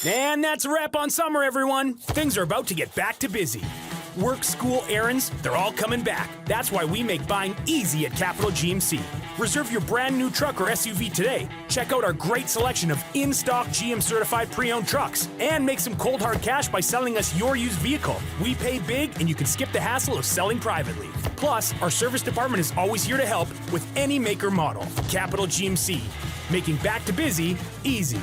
And that's a wrap on summer, everyone. Things are about to get back to busy. Work, school, errands, they're all coming back. That's why we make buying easy at Capital GMC. Reserve your brand new truck or SUV today. Check out our great selection of in-stock GM certified pre-owned trucks and make some cold hard cash by selling us your used vehicle. We pay big and you can skip the hassle of selling privately. Plus, our service department is always here to help with any make or model. Capital GMC, making back to busy easy.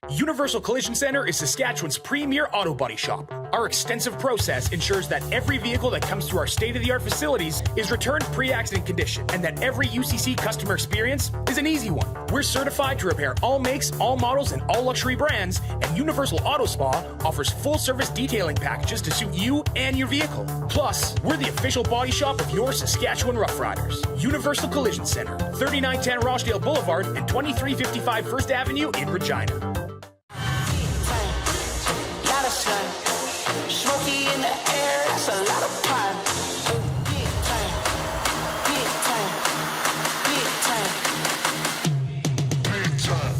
Universal Collision Center is Saskatchewan's premier auto body shop. Our extensive process ensures that every vehicle that comes through our state-of-the-art facilities is returned pre-accident condition and that every UCC customer experience is an easy one. We're certified to repair all makes, all models, and all luxury brands, and Universal Auto Spa offers full-service detailing packages to suit you and your vehicle. Plus, we're the official body shop of your Saskatchewan Roughriders. Universal Collision Center, 3910 Rochdale Boulevard and 2355 First Avenue in Regina. Smoky in the air, that's a lot of fun. Big time, big time, big time, big time.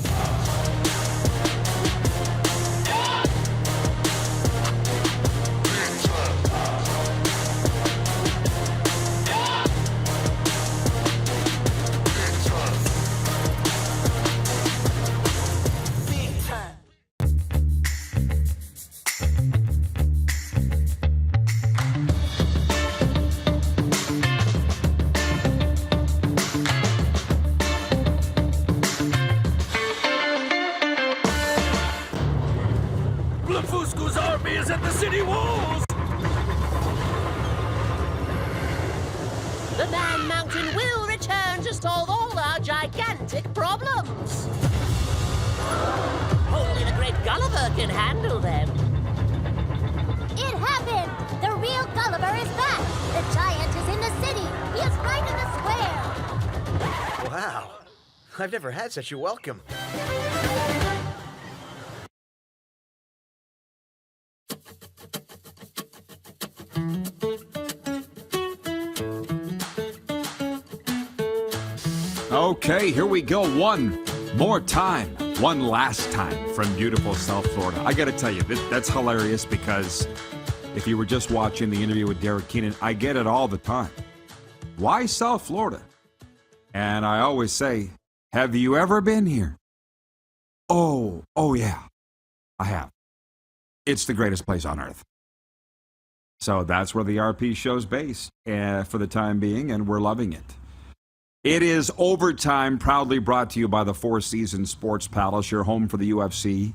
Blafusco's army is at the city walls! The Man Mountain will return to solve all our gigantic problems. Only the great Gulliver can handle them. It happened! The real Gulliver is back! The giant is in the city! He is right in the square! Wow. I've never had such a welcome. Okay, here we go. One more time. One last time from beautiful South Florida. I got to tell you, that's hilarious because if you were just watching the interview with Derek Keenan, I get it all the time. Why South Florida? And I always say, have you ever been here? Oh yeah, I have. It's the greatest place on earth. So that's where the RP show's based for the time being, and we're loving it. It is Overtime, proudly brought to you by the Four Seasons Sports Palace, your home for the UFC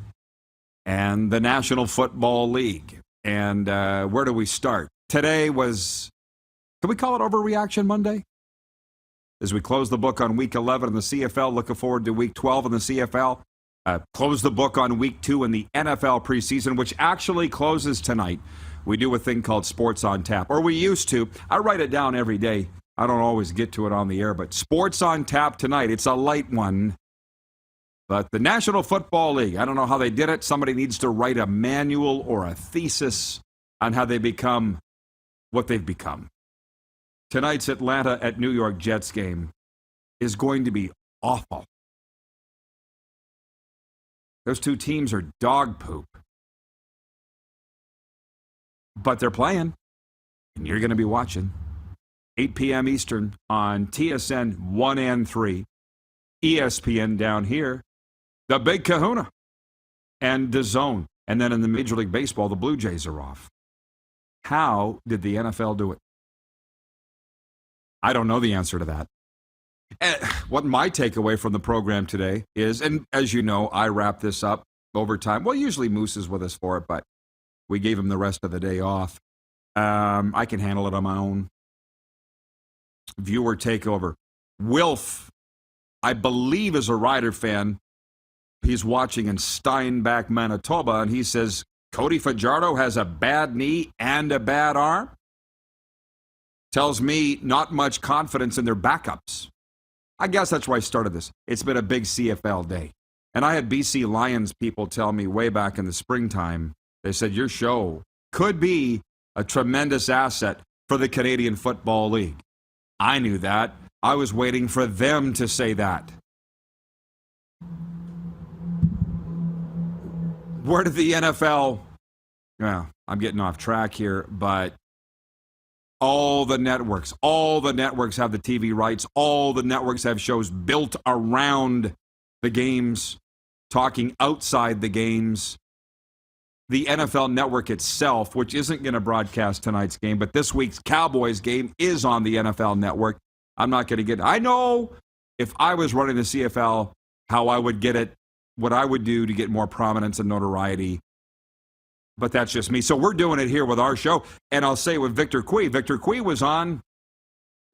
and the National Football League. And where do we start? Today was, can we call it Overreaction Monday? As we close the book on Week 11 in the CFL, looking forward to Week 12 in the CFL. Close the book on Week 2 in the NFL preseason, which actually closes tonight. We do a thing called Sports on Tap, or we used to. I write it down every day. I don't always get to it on the air, but Sports on Tap tonight. It's a light one. But the National Football League, I don't know how they did it. Somebody needs to write a manual or a thesis on how they become what they've become. Tonight's Atlanta at New York Jets game is going to be awful. Those two teams are dog poop. But they're playing, and you're going to be watching. 8 p.m. Eastern on TSN 1 and 3, ESPN down here, the Big Kahuna, and DAZN. And then in the Major League Baseball, the Blue Jays are off. How did the NFL do it? I don't know the answer to that. What my takeaway from the program today is, and as you know, I wrap this up overtime. Well, usually Moose is with us for it, but we gave him the rest of the day off. I can handle it on my own. Viewer takeover. Wilf, I believe, is a Rider fan. He's watching in Steinbach, Manitoba, and he says, Cody Fajardo has a bad knee and a bad arm? Tells me not much confidence in their backups. I guess that's why I started this. It's been a big CFL day. And I had BC Lions people tell me way back in the springtime, they said, your show could be a tremendous asset for the Canadian Football League. I knew that. I was waiting for them to say that. Where did the NFL... Well, I'm getting off track here, but All the networks have the TV rights. All the networks have shows built around the games, talking outside the games. The NFL Network itself, which isn't going to broadcast tonight's game, but this week's Cowboys game is on the NFL Network. I'm not going to get it. I know if I was running the CFL, how I would get it, what I would do to get more prominence and notoriety. But that's just me. So we're doing it here with our show. And I'll say with Victor Cui. Victor Cui was on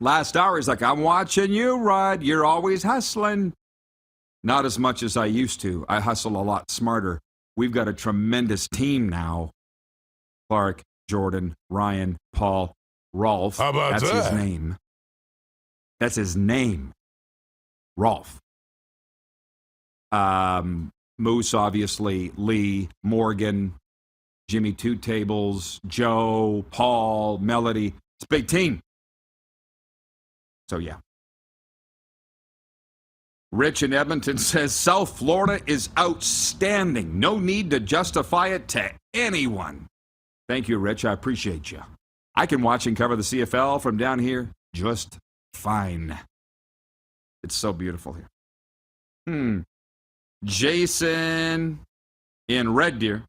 last hour. He's like, I'm watching you, Rod. You're always hustling. Not as much as I used to. I hustle a lot smarter. We've got a tremendous team now. Clark, Jordan, Ryan, Paul, Rolf. How about That's that? his name. That's his name. Rolf. Moose, obviously, Lee, Morgan, Jimmy Two Tables, Joe, Paul, Melody. It's a big team. So, yeah. Rich in Edmonton says, South Florida is outstanding. No need to justify it to anyone. Thank you, Rich. I appreciate you. I can watch and cover the CFL from down here just fine. It's so beautiful here. Jason in Red Deer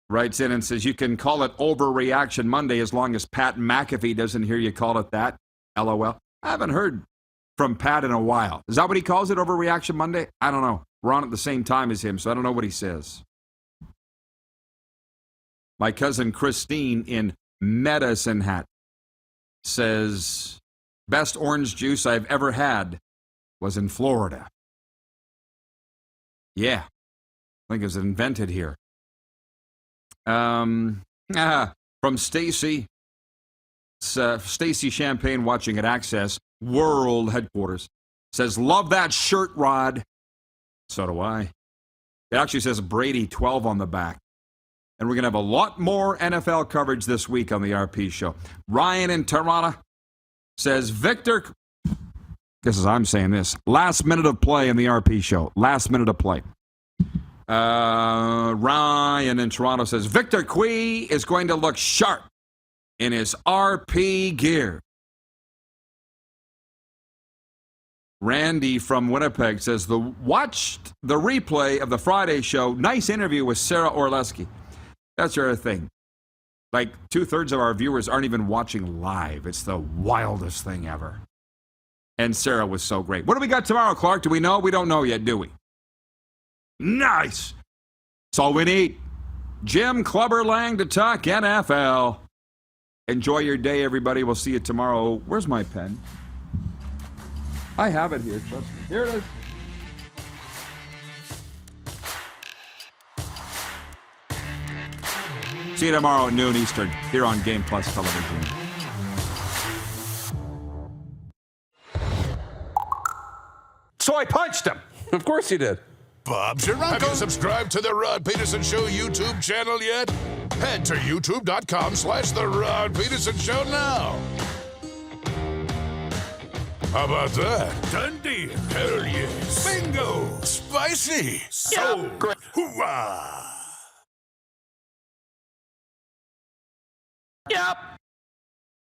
writes in and says, you can call it Overreaction Monday as long as Pat McAfee doesn't hear you call it that. LOL. I haven't heard from Pat in a while. Is that what he calls it, Overreaction Monday? I don't know. We're on at the same time as him, so I don't know what he says. My cousin Christine in Medicine Hat says, best orange juice I've ever had was in Florida. Yeah. I think it was invented here. From Stacy. Stacy Champagne watching at Access World Headquarters. Says, love that shirt, Rod. So do I. It actually says Brady 12 on the back. And we're going to have a lot more NFL coverage this week on the RP show. Ryan in Toronto says, Victor, guess as I'm saying this, last minute of play in the RP show. Last minute of play. Ryan in Toronto says, Victor Cui is going to look sharp in his RP gear. Randy from Winnipeg says, watched the replay of the Friday show. Nice interview with Sarah Orleski. That's your thing. Like 2/3 of our viewers aren't even watching live. It's the wildest thing ever. And Sarah was so great. What do we got tomorrow, Clark? Do we know? We don't know yet, do we? Nice. That's all we need. Jim Clubberlang to talk NFL. Enjoy your day, everybody. We'll see you tomorrow. Where's my pen? I have it here. Trust me. Here it is. See you tomorrow at noon Eastern here on Game Plus Television. So I punched him. Of course you did. Bob's your uncle. Have you subscribed to the Rod Pedersen Show YouTube channel yet? Head to youtube.com/The Rod Pedersen Show now. How about that? Done deal. Hell yes. Bingo. Spicy. So great. Hoorah. Yep.